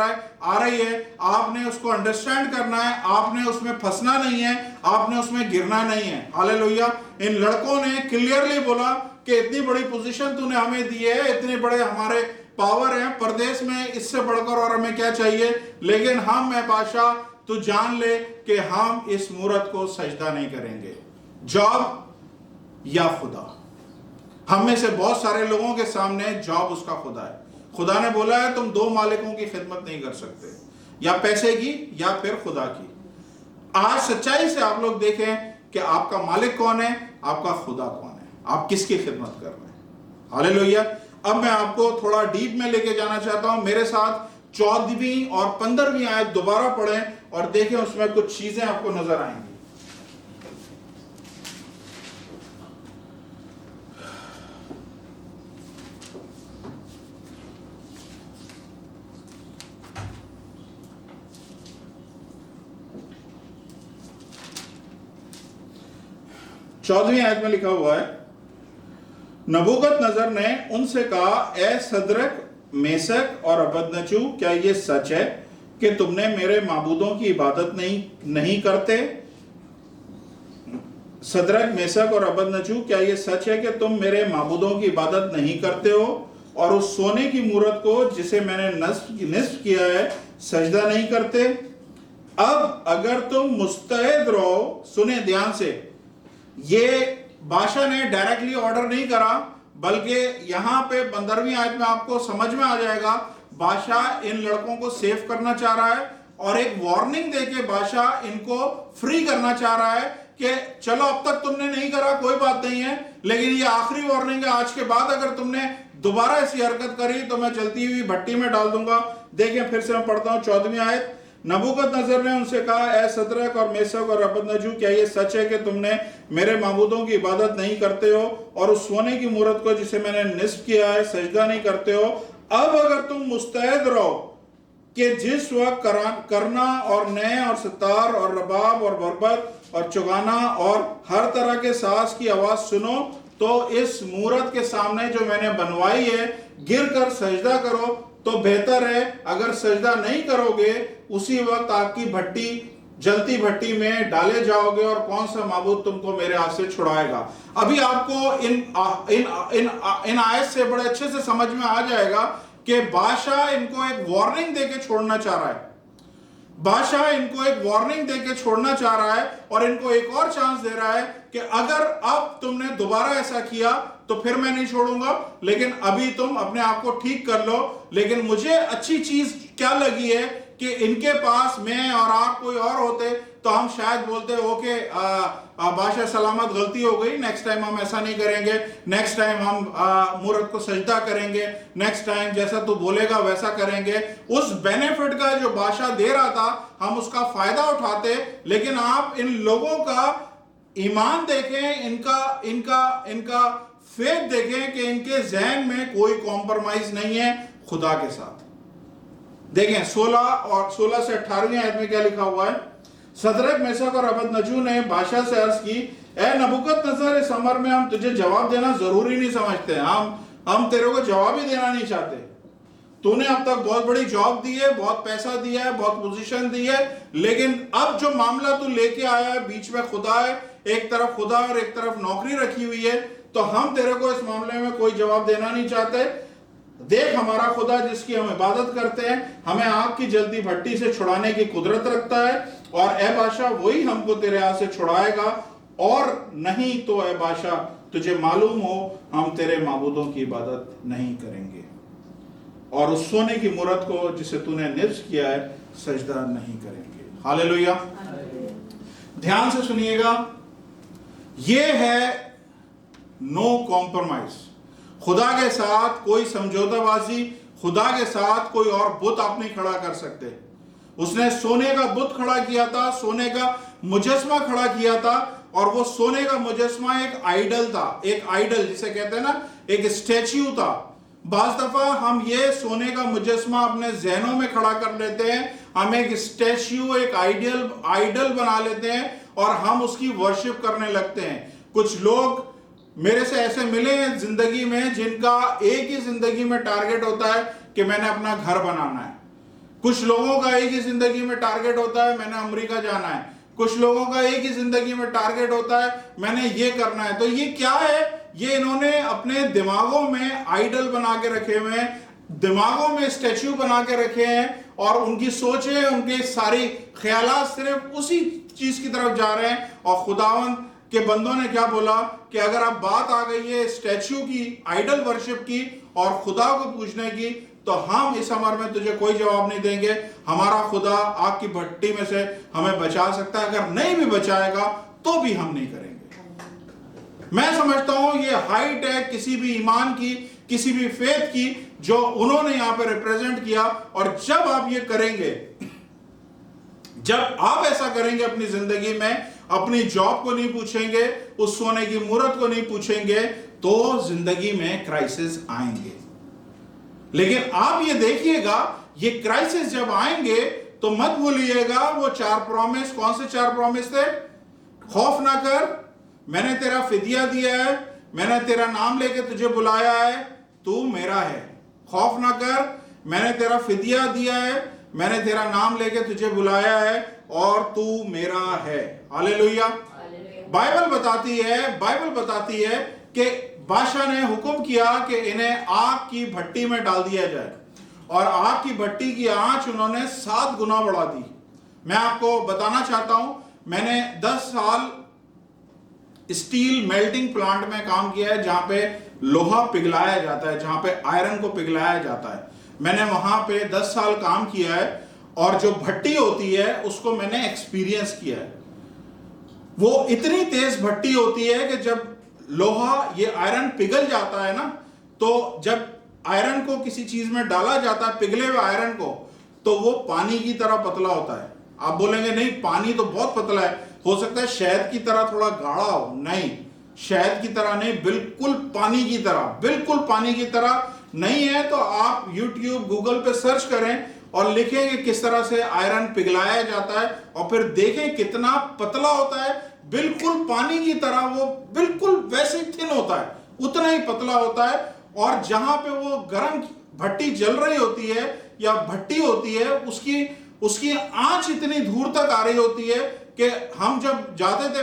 रही है, आपने उसको अंडरस्टैंड करना है, आपने उसमें फंसना नहीं है, आपने उसमें गिरना नहीं है। हालेलुया। इन लड़कों ने क्लियरली बोला कि इतनी बड़ी पोजीशन तूने हमें दी है, इतने बड़े हमारे पावर है परदेश में, इससे बढ़कर और हमें क्या चाहिए। लेकिन हम मैं बादशाह तू जान ले कि हम इस मूरत को सजदा नहीं करेंगे, जॉब या खुदा। हम में से बहुत सारे लोगों के सामने जॉब उसका खुदा है। खुदा ने बोला है तुम दो मालिकों की खिदमत नहीं कर सकते, या पैसे की या फिर खुदा की। आज सच्चाई से आप लोग देखें कि आपका मालिक कौन है, आपका खुदा कौन है, आप किसकी खिदमत कर रहे हैं। हालेलुया। अब मैं आपको थोड़ा डीप में लेके जाना चाहता हूं। मेरे साथ 14वीं और 15वीं आयत दोबारा पढ़ें और देखें, उसमें कुछ चीजें आपको नजर आएंगी। चौदहवीं आयत में लिखा हुआ है, नबूकदनेस्सर ने उनसे कहा, ए सदरक मेसक और अबदनजू, क्या ये सच है कि तुमने मेरे माबूदों की इबादत नहीं करते? सदरक मेसक और अबदनजू, क्या ये सच है कि तुम मेरे माबूदों की इबादत नहीं करते हो और उस सोने की मूरत को जिसे मैंने निस्फ किया है सजदा नहीं करते? अब अगर तुम मुस्तैद रहो, सुने ध्यान से, ये बादशाह ने डायरेक्टली ऑर्डर नहीं करा, बल्कि यहां पे 15वीं आयत में आपको समझ में आ जाएगा बादशाह इन लड़कों को सेव करना चाह रहा है और एक वार्निंग देके बादशाह इनको फ्री करना चाह रहा है कि चलो अब तक तुमने नहीं करा कोई बात नहीं है, लेकिन ये आखिरी वार्निंग है, आज के बाद अगर तुमने दोबारा ऐसी हरकत करी तो मैं जलती हुई भट्टी में डाल दूंगा। देखें फिर से मैं पढ़ता हूं 14वीं आयत। नबूकदनेस्सर ने उनसे कहा, ए सदरक और मेसक और अबदनजू, क्या ये सच है कि तुमने मेरे माबूदों की इबादत नहीं करते हो और उस सोने की मूरत को जिसे मैंने निस्फ किया है सजदा नहीं करते हो? अब अगर तुम मुस्तैद रहो कि जिस वक्त करना और नए और सितार और रबाब और बरबत और चुगाना और हर तरह के साज की आवाज सुनो, तो इस मूरत के सामने जो मैंने बनवाई है गिर कर सजदा करो तो बेहतर है। अगर सजदा नहीं करोगे उसी वक्त आपकी भट्टी जलती भट्टी में डाले जाओगे और कौन सा माबूद तुमको मेरे हाथ से छुड़ाएगा। अभी आपको इन आयत से बड़े अच्छे से समझ में आ जाएगा कि बादशाह इनको एक वार्निंग देके छोड़ना चाह रहा है। बादशाह इनको एक वार्निंग देके छोड़ना चाह रहा है और इनको एक और चांस दे रहा है कि अगर अब तुमने दोबारा ऐसा किया तो फिर मैं नहीं छोड़ूंगा, लेकिन अभी तुम अपने आप को ठीक कर लो। लेकिन मुझे अच्छी चीज क्या लगी है कि इनके पास मैं और आप कोई और होते तो हम शायद बोलते ओके बादशाह सलामत, गलती हो गई, नेक्स्ट टाइम हम ऐसा नहीं करेंगे, नेक्स्ट टाइम हम मूरत को सजदा करेंगे, नेक्स्ट टाइम जैसा तू बोलेगा वैसा करेंगे। उस बेनिफिट का जो बादशाह दे रहा था हम उसका फायदा उठाते। लेकिन आप इन लोगों का ईमान देखें, इनका फेथ देखें कि इनके जहन में कोई कॉम्प्रोमाइज नहीं है खुदा के साथ। देखें 16 से 18वीं आयत में क्या लिखा हुआ है। सदरक मेसक और अबदनजू ने बादशाह से अर्ज की, ए नबूकदनेस्सर, इस अमर में हम तुझे जवाब देना जरूरी नहीं समझते, हम तेरे को जवाब ही देना नहीं चाहते। तूने अब तक बहुत बड़ी जॉब दी है, बहुत पैसा दिया है, बहुत पोजीशन दी है, लेकिन अब जो मामला तू लेके आया है बीच में खुदा है, एक तरफ खुदा और एक तरफ नौकरी रखी हुई है, तो हम तेरे को इस मामले में कोई जवाब देना नहीं चाहते। देख हमारा खुदा जिसकी हम इबादत करते हैं हमें आग की जलती भट्टी से छुड़ाने की कुदरत रखता है, और ए बादशाह वही हमको तेरे हाथ से छुड़ाएगा, और नहीं तो ए बादशाह तुझे मालूम हो हम तेरे माबूदों की इबादत नहीं करेंगे। और उस सोने की मूरत को जिसे तूने निब्ज किया है सजदा नहीं करेंगे। हालेलुया। ध्यान से सुनिएगा, ये है नो कॉम्प्रोमाइज। खुदा के साथ कोई समझौताबाजी, खुदा के साथ कोई और बुत आप नहीं खड़ा कर सकते। उसने सोने का बुत खड़ा किया था, सोने का मुजस्मा खड़ा किया था, और वो सोने का मुजस्मा एक आइडल था। एक आइडल जिसे कहते हैं ना, एक स्टैच्यू था। बाज दफा हम ये सोने का मुजस्मा अपने जहनों में खड़ा कर लेते हैं, हम एक स्टैच्यू, एक आइडल बना लेते हैं और हम उसकी वर्शिप करने लगते हैं। कुछ लोग मेरे से ऐसे मिले हैं जिंदगी में जिनका एक ही जिंदगी में टारगेट होता है कि मैंने अपना घर बनाना है। कुछ लोगों का एक ही जिंदगी में टारगेट होता है मैंने अमेरिका जाना है। कुछ लोगों का एक ही जिंदगी में टारगेट होता है मैंने ये करना है। तो ये क्या है? ये इन्होंने अपने दिमागों में आइडल बना के रखे हुए हैं, दिमागों में स्टैच्यू बना के रखे हैं, और उनकी सोचें, उनके सारी ख्यालात सिर्फ उसी चीज की तरफ जा रहे हैं। और खुदावंद के बंदों ने क्या बोला कि अगर अब बात आ गई है स्टैच्यू की, आइडल वर्शिप की और खुदा को पूछने की, तो हम इस अमर में तुझे कोई जवाब नहीं देंगे। हमारा खुदा आग की भट्टी में से हमें बचा सकता है, अगर नहीं भी बचाएगा तो भी हम नहीं करेंगे। मैं समझता हूं ये हाइट है किसी भी ईमान की, किसी भी फेथ की, जो उन्होंने यहां पे रिप्रेजेंट किया। और जब आप ये करेंगे, जब आप ऐसा करेंगे अपनी जिंदगी में, अपनी जॉब को नहीं पूछेंगे, उस सोने की मूरत को नहीं पूछेंगे, तो जिंदगी में क्राइसिस आएंगे। लेकिन आप ये देखिएगा, ये क्राइसिस जब आएंगे तो मत भूलिएगा वो 4 प्रॉमिस। कौन से 4 प्रॉमिस थे? खौफ ना कर, मैंने तेरा फिदिया दिया है, मैंने तेरा नाम लेके तुझे बुलाया है, तू मेरा है। खौफ ना कर, मैंने तेरा फिदिया दिया है, मैंने तेरा नाम लेके तुझे बुलाया है और तू मेरा है। हालेलुया। बाइबल बताती है कि बादशाह ने हुक्म किया कि इन्हें आग की भट्टी में डाल दिया जाए, और आग की भट्टी की आंच उन्होंने 7 गुना बढ़ा दी। मैं आपको बताना चाहता हूं, मैंने 10 साल स्टील मेल्टिंग प्लांट में काम किया है, जहां पे लोहा पिघलाया जाता है, जहां पे आयरन को पिघलाया जाता है। मैंने वहां पे 10 साल काम किया है, और जो भट्टी होती है उसको मैंने एक्सपीरियंस किया है। वो इतनी तेज भट्टी होती है कि जब लोहा, ये आयरन पिघल जाता है ना, तो जब आयरन को किसी चीज में डाला जाता है, पिघले हुए आयरन को, तो वो पानी की तरह पतला होता है। आप बोलेंगे नहीं, पानी तो बहुत पतला है, हो सकता है शहद की तरह थोड़ा गाढ़ा हो। नहीं, शहद की तरह नहीं, बिल्कुल पानी की तरह, बिल्कुल पानी की तरह नहीं है। तो आप YouTube, गूगल पे सर्च करें और लिखें कि किस तरह से आयरन पिघलाया जाता है, और फिर देखें कितना पतला होता है, बिल्कुल पानी की तरह। वो बिल्कुल वैसे थिन होता है, उतना ही पतला होता है। और जहां पे वो गर्म भट्टी जल रही होती है या भट्टी होती है, उसकी आंच इतनी दूर तक आ रही होती है कि हम जब जाते थे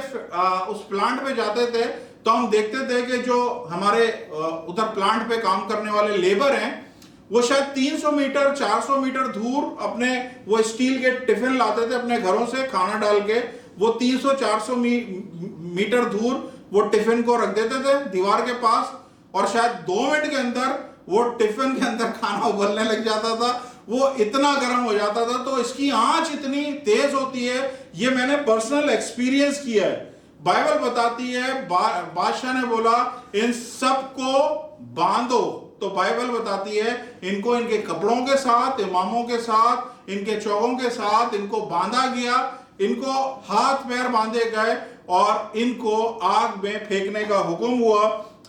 उस प्लांट पे जाते थे, तो हम देखते थे कि जो हमारे उधर प्लांट पे काम करने वाले लेबर हैं, वो शायद 300 मीटर 400 मीटर दूर अपने वो स्टील के टिफिन लाते थे अपने घरों से खाना डाल के। वो 300-400 मीटर दूर वो टिफिन को रख देते थे दीवार के पास, और शायद 2 मिनट के अंदर वो टिफिन के अंदर खाना उबलने लग जाता था, वो इतना गर्म हो जाता था। तो इसकी आंच इतनी तेज होती है, ये मैंने पर्सनल एक्सपीरियंस किया है। बाइबल बताती है, बादशाह ने बोला इन सबको बांधो, तो बाइबल बताती है इनको इनके कपड़ों के साथ, इमामों के साथ, इनके चौकों के साथ इनको बांधा गया, इनको हाथ पैर बांधे गए और इनको आग में फेंकने का हुक्म हुआ।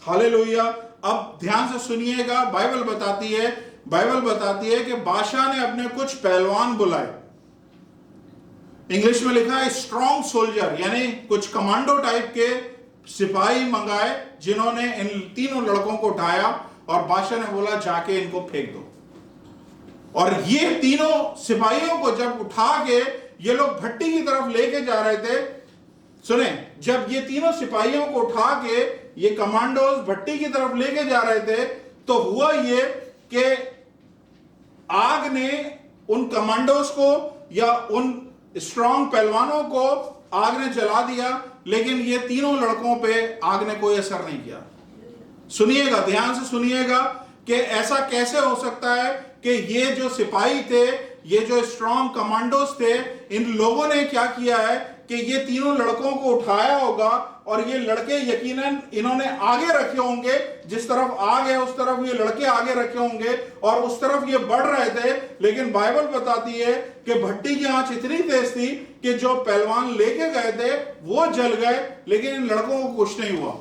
हालेलुया। अब ध्यान से सुनिएगा, बाइबल बताती है कि बादशाह ने अपने कुछ पहलवान बुलाए। इंग्लिश में लिखा है स्ट्रॉन्ग सोल्जर, यानी कुछ कमांडो टाइप के सिपाही मंगाए, जिन्होंने इन तीनों लड़कों को उठाया और बादशाह ने बोला जाके इनको फेंक दो। और ये तीनों सिपाहियों को जब उठा के ये लोग भट्टी की तरफ लेके जा रहे थे, सुने, जब ये तीनों सिपाहियों को उठा के ये कमांडोज भट्टी की तरफ लेके जा रहे थे, तो हुआ ये कि आग ने उन कमांडोज को या उन स्ट्रॉन्ग पहलवानों को आग ने जला दिया, लेकिन ये तीनों लड़कों पे आग ने कोई असर नहीं किया। सुनिएगा, ध्यान से सुनिएगा कि ऐसा कैसे हो सकता है कि ये जो सिपाही थे, ये जो स्ट्रॉन्ग कमांडोज थे, इन लोगों ने क्या किया है कि ये तीनों लड़कों को उठाया होगा और ये लड़के यकीनन इन्होंने आगे रखे होंगे, जिस तरफ आग है उस तरफ ये लड़के आगे रखे होंगे और उस तरफ ये बढ़ रहे थे। लेकिन बाइबल बताती है कि भट्टी की आंच इतनी तेज थी कि जो पहलवान लेके गए थे वो जल गए, लेकिन इन लड़कों को कुछ नहीं हुआ।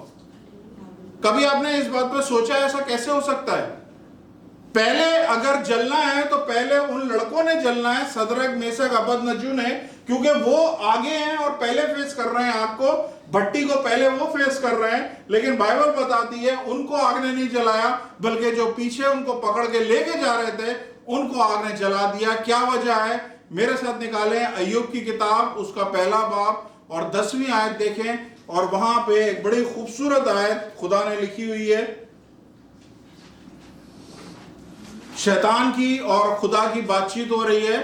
कभी आपने इस बात पर सोचा ऐसा कैसे हो सकता है? पहले अगर जलना है तो पहले उन लड़कों ने जलना है, सदरक मेशक अबेदनगो ने, क्योंकि वो आगे हैं और पहले फेस कर रहे हैं आग को, भट्टी को पहले वो फेस कर रहे हैं। लेकिन बाइबल बताती है उनको आग ने नहीं जलाया, बल्कि जो पीछे उनको पकड़ के लेके जा रहे थे उनको आग ने जला दिया। क्या वजह है? मेरे साथ निकालें अय्यूब की किताब, उसका पहला बाब और 10वीं आयत देखें, और वहां पे एक बड़ी खूबसूरत आयत खुदा ने लिखी हुई है। शैतान की और खुदा की बातचीत हो रही है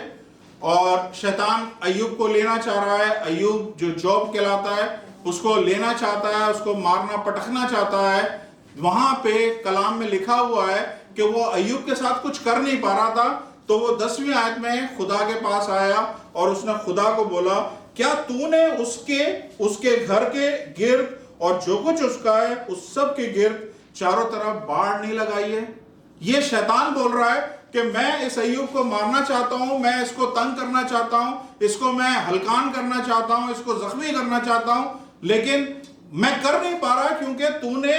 और शैतान अय्यूब को लेना चाह रहा है। अय्यूब जो जॉब कहलाता है उसको लेना चाहता है, उसको मारना पटकना चाहता है। वहां पे कलाम में लिखा हुआ है कि वो अय्यूब के साथ कुछ कर नहीं पा रहा था, तो वो 10वीं आयत में खुदा के पास आया और उसने खुदा को बोला, क्या तूने उसके घर के गिर्द और जो कुछ उसका है उस सब के गिर्द चारों तरफ बाड़ नहीं लगाई है? ये शैतान बोल रहा है कि मैं इस अय्यूब को मारना चाहता हूं, मैं इसको तंग करना चाहता हूं, इसको मैं हलकान करना चाहता हूं, इसको जख्मी करना चाहता हूं, लेकिन मैं कर नहीं पा रहा क्योंकि तूने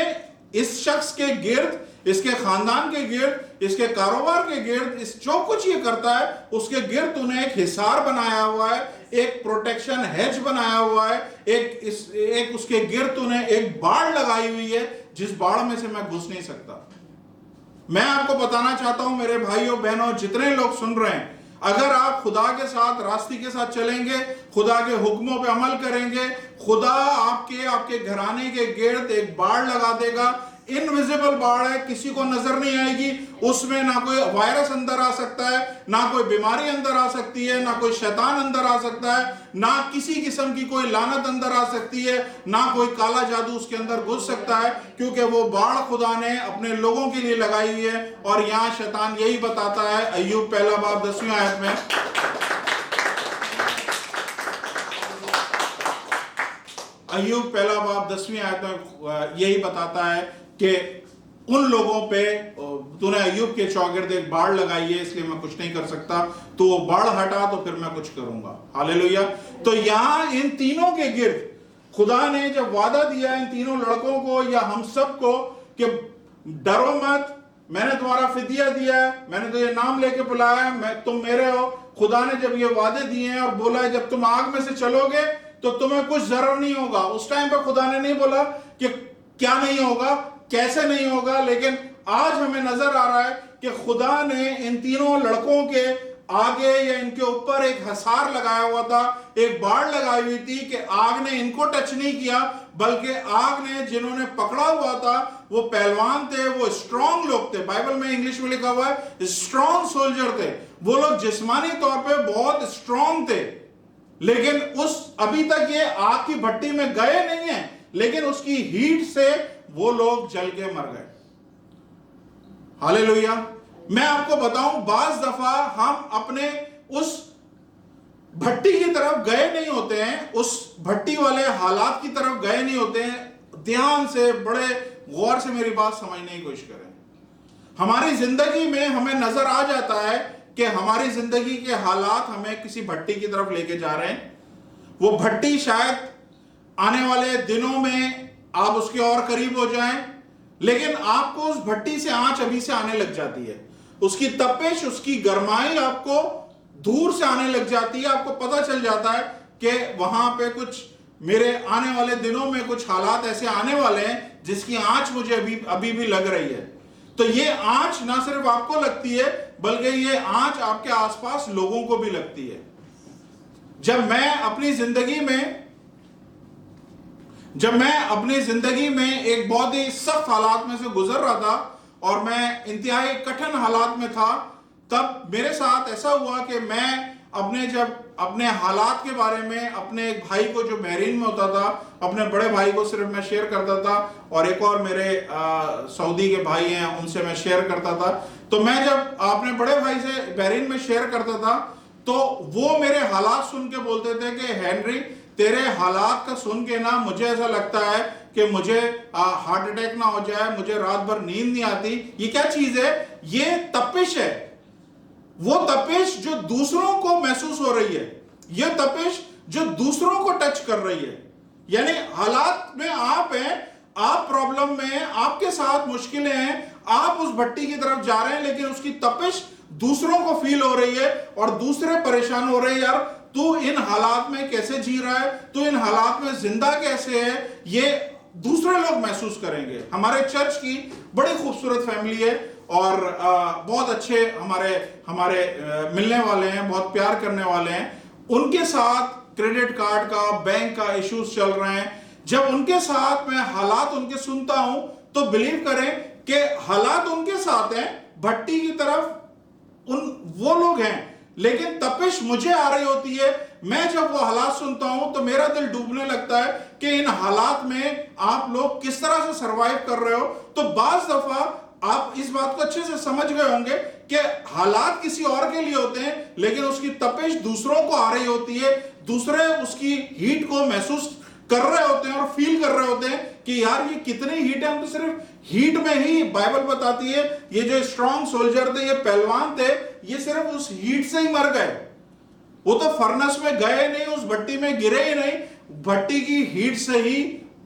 इस शख्स के गिर्द, इसके खानदान के गिर्द, इसके कारोबार के गिर्द, इस जो कुछ ये करता है उसके गिर्द तूने एक हिसार बनाया हुआ है, एक प्रोटेक्शन हेज बनाया हुआ है, एक उसके गिर्द तूने एक बाड़ लगाई हुई है जिस बाड़ में से मैं घुस नहीं सकता। मैं आपको बताना चाहता हूं मेरे भाइयों बहनों, जितने लोग सुन रहे हैं, अगर आप खुदा के साथ, रास्ते के साथ चलेंगे, खुदा के हुक्मों पे अमल करेंगे, खुदा आपके घराने के गिर्द एक बाड़ लगा देगा। इनविजिबल बाड़ है, किसी को नजर नहीं आएगी, उसमें ना कोई वायरस अंदर आ सकता है, ना कोई बीमारी अंदर आ सकती है, ना कोई शैतान अंदर आ सकता है, ना किसी किस्म की कोई लानत अंदर आ सकती है, ना कोई काला जादू उसके अंदर घुस सकता है, क्योंकि वो बाड़ खुदा ने अपने लोगों के लिए लगाई हुई है। और यहां शैतान यही बताता है अय्यूब पहला बाब 10वीं आयत में, अय्यूब पहला बाब 10वीं आयत में यही बताता है कि उन लोगों पे तूने अय्यूब के चौगिर्द एक बाड़ लगाई है, इसलिए मैं कुछ नहीं कर सकता, तो वो बाड़ हटा तो फिर मैं कुछ करूंगा। हालेलुया। तो यहां इन तीनों के गिर्द खुदा ने जब वादा दिया इन तीनों लड़कों को या हम सबको कि डरो मत, मैंने तुम्हारा फिदिया दिया है, मैंने तुझे नाम लेके बुलाया, मैं तुम मेरे हो। खुदा ने जब ये वादे दिए हैं और बोला है जब तुम आग में से चलोगे तो तुम्हें कुछ जरूर नहीं होगा। उस टाइम पर खुदा ने नहीं बोला कि क्या नहीं होगा, कैसे नहीं होगा, लेकिन आज हमें नजर आ रहा है कि खुदा ने इन तीनों लड़कों के आगे या इनके ऊपर एक हसार लगाया हुआ था, एक बाड़ लगाई हुई थी कि आग ने इनको टच नहीं किया, बल्कि आग ने जिन्होंने पकड़ा हुआ था वो पहलवान थे, वो स्ट्रॉन्ग लोग थे। बाइबल में इंग्लिश में लिखा हुआ है स्ट्रॉन्ग सोल्जर थे। वो लोग जिस्मानी तौर पे बहुत स्ट्रॉन्ग थे, लेकिन अभी तक ये आग की भट्टी में गए नहीं है, लेकिन उसकी हीट से वो लोग जल के मर गए। हालेलुया। मैं आपको बताऊं, बाज दफा हम अपने उस भट्टी की तरफ गए नहीं होते हैं, उस भट्टी वाले हालात की तरफ गए नहीं होते हैं। ध्यान से, बड़े गौर से मेरी बात समझने की कोशिश करें। हमारी जिंदगी में हमें नजर आ जाता है कि हमारी जिंदगी के हालात हमें किसी भट्टी की तरफ लेके जा रहे हैं। वो भट्टी शायद आने वाले दिनों में आप उसके और करीब हो जाएं, लेकिन आपको उस भट्टी से आंच अभी से आने लग जाती है, उसकी तपिश, उसकी गर्माई आपको दूर से आने लग जाती है। आपको पता चल जाता है कि वहां पे कुछ मेरे आने वाले दिनों में कुछ हालात ऐसे आने वाले हैं जिसकी आंच मुझे अभी भी लग रही है। तो ये आंच ना सिर्फ आपको लगती है, बल्कि ये आंच आपके आसपास लोगों को भी लगती है। जब मैं अपनी जिंदगी में एक बहुत ही सख्त हालात में से गुजर रहा था और मैं इंतहाई कठिन हालात में था, तब मेरे साथ ऐसा हुआ कि मैं जब अपने हालात के बारे में अपने एक भाई को जो बहरीन में होता था, अपने बड़े भाई को सिर्फ मैं शेयर करता था, और एक और मेरे सऊदी के भाई हैं उनसे मैं शेयर करता था। तो मैं जब अपने बड़े भाई से बहरीन में शेयर करता था तो वो मेरे हालात सुन के बोलते थे कि हेनरी, तेरे हालात का सुन के ना मुझे ऐसा लगता है कि मुझे हार्ट अटैक ना हो जाए, मुझे रात भर नींद नहीं आती। ये क्या चीज है? ये तपिश है। वो तपिश जो दूसरों को महसूस हो रही है, ये तपिश जो दूसरों को टच कर रही है। यानी हालात में आप हैं, आप प्रॉब्लम में हैं, आपके साथ मुश्किलें हैं, आप उस भट्टी की तरफ जा रहे हैं, लेकिन उसकी तपिश दूसरों को फील हो रही है और दूसरे परेशान हो रहे हैं। यार तू इन हालात में कैसे जी रहा है, तू इन हालात में जिंदा कैसे है, ये दूसरे लोग महसूस करेंगे। हमारे चर्च की बड़ी खूबसूरत फैमिली है और बहुत अच्छे हमारे मिलने वाले हैं, बहुत प्यार करने वाले हैं। उनके साथ क्रेडिट कार्ड का, बैंक का इश्यूज चल रहे हैं। जब उनके साथ मैं हालात उनके सुनता हूं तो बिलीव करें कि हालात उनके साथ हैं, भट्टी की तरफ वो लोग हैं, लेकिन तपिश मुझे आ रही होती है। मैं जब वो हालात सुनता हूं तो मेरा दिल डूबने लगता है कि इन हालात में आप लोग किस तरह से सरवाइव कर रहे हो। तो बाज दफा आप इस बात को अच्छे से समझ गए होंगे कि हालात किसी और के लिए होते हैं, लेकिन उसकी तपिश दूसरों को आ रही होती है। दूसरे उसकी हीट को महसूस कर रहे होते हैं और फील कर रहे होते हैं कि यार ये कितनी हीट है। हम तो सिर्फ हीट में ही, बाइबल बताती है, ये जो स्ट्रॉन्ग सोल्जर थे, ये पहलवान थे, ये सिर्फ उस हीट से ही मर गए। वो तो फर्नेस में गए नहीं, उस भट्टी में गिरे ही नहीं, भट्टी की हीट से ही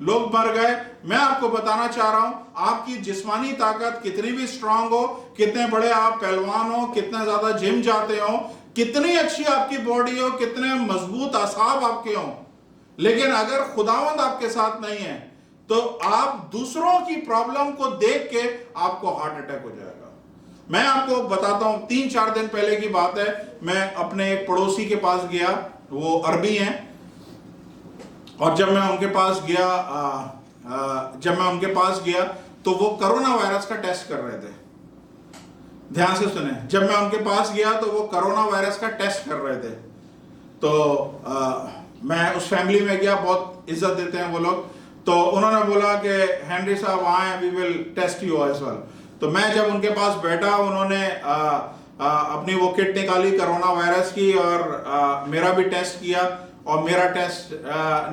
लोग मर गए। मैं आपको बताना चाह रहा हूं, आपकी जिस्मानी ताकत कितनी भी स्ट्रांग हो, कितने बड़े आप पहलवान हो, कितना ज्यादा जिम जाते हो, कितनी अच्छी आपकी बॉडी हो, कितने मजबूत असाब आपके हो, लेकिन अगर खुदावंद आपके साथ नहीं है तो आप दूसरों की प्रॉब्लम को देख के आपको हार्ट अटैक हो जाएगा। मैं आपको बताता हूं, 3-4 दिन पहले की बात है। मैं अपने एक पड़ोसी के पास गया, वो अरबी हैं, और जब मैं उनके पास गया तो वो कोरोना वायरस का टेस्ट कर रहे थे। ध्यान से सुने, जब मैं उनके पास गया तो वो कोरोना वायरस का टेस्ट कर रहे थे। तो मैं उस फैमिली में गया, बहुत इज्जत देते हैं वो लोग। तो उन्होंने बोला कि हेनरी साहब आए, we will test you as well. तो मैं जब उनके पास बैठा, उन्होंने अपनी वो किट निकाली कोरोना वायरस की और मेरा भी टेस्ट किया, और मेरा टेस्ट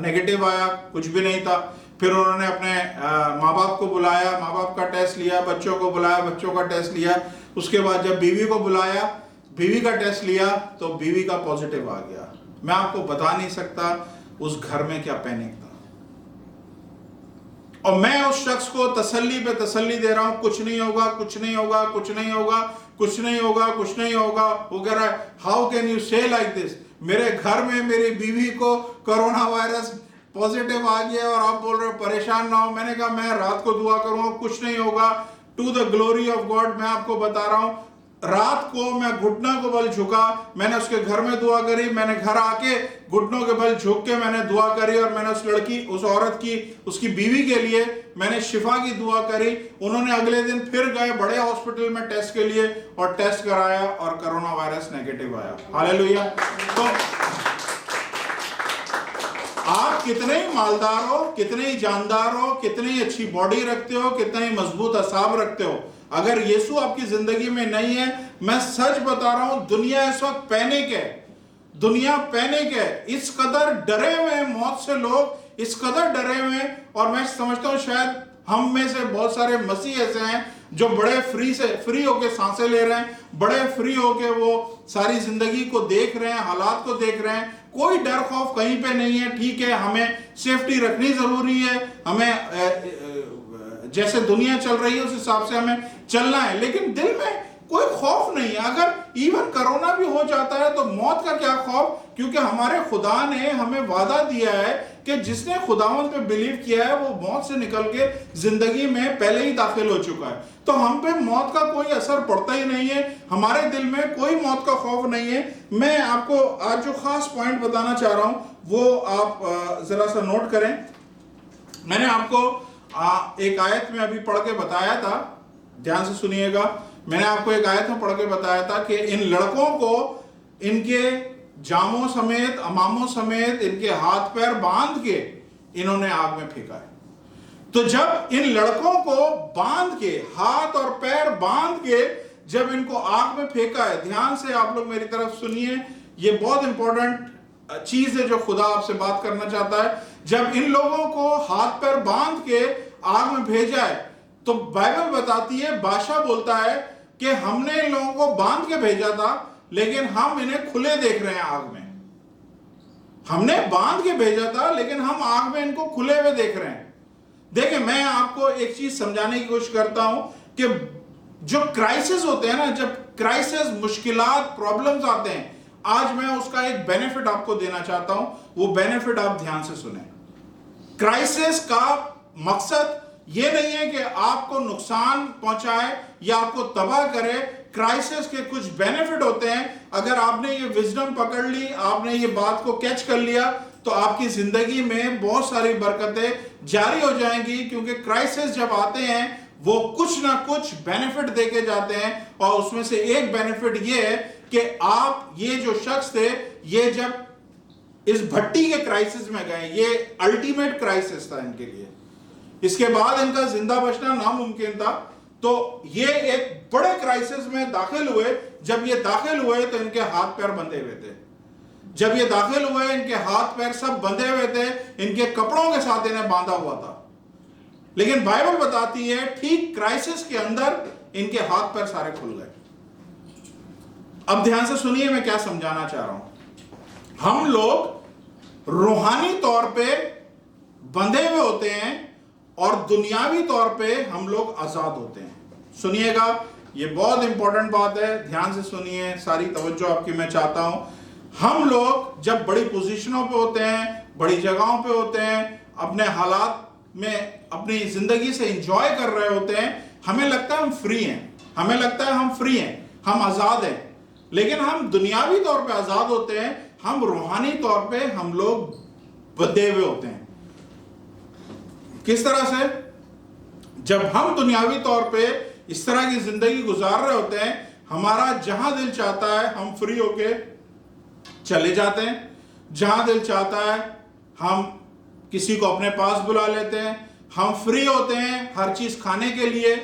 नेगेटिव आया, कुछ भी नहीं था। फिर उन्होंने अपने माँ बाप को बुलाया, माँ बाप का टेस्ट लिया, बच्चों को बुलाया, बच्चों का टेस्ट लिया। उसके बाद जब बीवी को बुलाया, बीवी का टेस्ट लिया तो बीवी का पॉजिटिव आ गया। मैं आपको बता नहीं सकता उस घर में क्या पैनिक था। और मैं उस शख्स को तसल्ली पे तसल्ली दे रहा हूं, कुछ नहीं होगा, कुछ नहीं होगा, कुछ नहीं होगा, कुछ नहीं होगा, कुछ नहीं होगा। वो कह रहा है, हाउ कैन यू से लाइक दिस? मेरे घर में मेरी बीवी को कोरोना वायरस पॉजिटिव आ गया और आप बोल रहे हो परेशान ना हो। मैंने कहा मैं रात को दुआ करूंगा, कुछ नहीं होगा। To the glory of God मैं आपको बता रहा हूं, रात को मैं घुटनों को बल झुका, मैंने उसके घर में दुआ करी। मैंने घर आके घुटनों के बल झुक के मैंने दुआ करी, और मैंने उस लड़की, उस औरत की, उसकी बीवी के लिए मैंने शिफा की दुआ करी। उन्होंने अगले दिन फिर गए बड़े हॉस्पिटल में टेस्ट के लिए, और टेस्ट कराया और कोरोना वायरस नेगेटिव आया। हालेलुया। तो आप कितने ही मालदार हो, कितने ही जानदार हो, कितनी ही अच्छी बॉडी रखते हो, कितने ही मजबूत असाब रखते हो, अगर यीशु आपकी जिंदगी में नहीं है, मैं सच बता रहा हूं, दुनिया इस वक्त पैनिक है। दुनिया पैनिक है, इस कदर डरे हुए हैं मौत से लोग, इस कदर डरे हुए हैं। और मैं समझता हूं शायद हम में से बहुत सारे मसीह ऐसे हैं जो बड़े फ्री होके सांसें ले रहे हैं, बड़े फ्री होके वो सारी जिंदगी को देख रहे हैं, हालात को देख रहे हैं। कोई डर खौफ कहीं पे नहीं है। ठीक है, हमें सेफ्टी रखनी जरूरी है, हमें जैसे दुनिया चल रही है उस हिसाब से हमें चलना है, लेकिन दिल में कोई खौफ नहीं है। अगर इवन कोरोना भी हो जाता है तो मौत का क्या खौफ, क्योंकि हमारे खुदा ने हमें वादा दिया है कि जिसने खुदावंत पे बिलीव किया है वो मौत से निकल के जिंदगी में पहले ही दाखिल हो चुका है। तो हम पे मौत का कोई असर पड़ता ही नहीं है, हमारे दिल में कोई मौत का खौफ नहीं है। मैं आपको आज जो खास पॉइंट बताना चाह रहा हूं वो आप जरा सा नोट करें। मैंने आपको एक आयत में अभी पढ़ के बताया था, ध्यान से सुनिएगा। मैंने आपको एक आयत में पढ़ के बताया था कि इन लड़कों को इनके जामों समेत, अमामों समेत इनके हाथ पैर बांध के इन्होंने आग में फेंका है। तो जब इन लड़कों को बांध के, हाथ और पैर बांध के जब इनको आग में फेंका है, ध्यान से आप लोग मेरी तरफ सुनिए, ये बहुत इंपॉर्टेंट चीज है जो खुदा आपसे बात करना चाहता है। जब इन लोगों को हाथ पैर बांध के आग में भेजा है, तो बाइबल बताती है, बादशाह बोलता है कि हमने इन लोगों को बांध के भेजा था, लेकिन हम इन्हें खुले देख रहे हैं आग में। हमने बांध के भेजा था, लेकिन हम आग में इनको खुले हुए देख रहे हैं। देखिए, मैं आपको एक चीज समझाने की कोशिश करता हूं कि जो क्राइसिस होते हैं ना, जब क्राइसिस, मुश्किलात, प्रॉब्लम्स आते हैं, आज मैं उसका एक बेनिफिट आपको देना चाहता हूं। वो बेनिफिट आप ध्यान से सुने। क्राइसिस का मकसद ये नहीं है कि आपको नुकसान पहुंचाए या आपको तबाह करे। क्राइसिस के कुछ बेनिफिट होते हैं। अगर आपने ये विजडम पकड़ ली, आपने ये बात को कैच कर लिया, तो आपकी जिंदगी में बहुत सारी बरकतें जारी हो जाएंगी। क्योंकि क्राइसिस जब आते हैं, वो कुछ ना कुछ बेनिफिट देके जाते हैं, और उसमें से एक बेनिफिट ये है कि आप, ये जो शख्स थे, ये जब इस भट्टी के क्राइसिस में गए, ये अल्टीमेट क्राइसिस था इनके लिए, इसके बाद इनका जिंदा बचना नामुमकिन था। तो ये एक बड़े क्राइसिस में दाखिल हुए। जब ये दाखिल हुए तो इनके हाथ पैर बंधे हुए थे। जब ये दाखिल हुए, इनके हाथ पैर सब बंधे हुए थे, इनके कपड़ों के साथ इन्हें बांधा हुआ था। लेकिन बाइबल बताती है, ठीक क्राइसिस के अंदर इनके हाथ पैर सारे खुल गए। अब ध्यान से सुनिए, मैं क्या समझाना चाह रहा हूं। हम लोग रूहानी तौर पे बंधे हुए होते हैं और दुनियावी तौर पे हम लोग आजाद होते हैं। सुनिएगा, ये बहुत इंपॉर्टेंट बात है, ध्यान से सुनिए, सारी तवज्जो आपकी मैं चाहता हूं। हम लोग जब बड़ी पोजीशनों पे होते हैं, बड़ी जगहों पे होते हैं, अपने हालात में अपनी जिंदगी से एंजॉय कर रहे होते हैं, हमें लगता है हम फ्री हैं, हमें लगता है हम फ्री हैं, हम आजाद हैं। लेकिन हम दुनियावी तौर पे आजाद होते हैं, हम रूहानी तौर पे हम लोग बंधे हुए होते हैं। किस तरह से? जब हम दुनियावी तौर पे इस तरह की जिंदगी गुजार रहे होते हैं, हमारा जहां दिल चाहता है हम फ्री होके चले जाते हैं, जहां दिल चाहता है हम किसी को अपने पास बुला लेते हैं, हम फ्री होते हैं हर चीज खाने के लिए,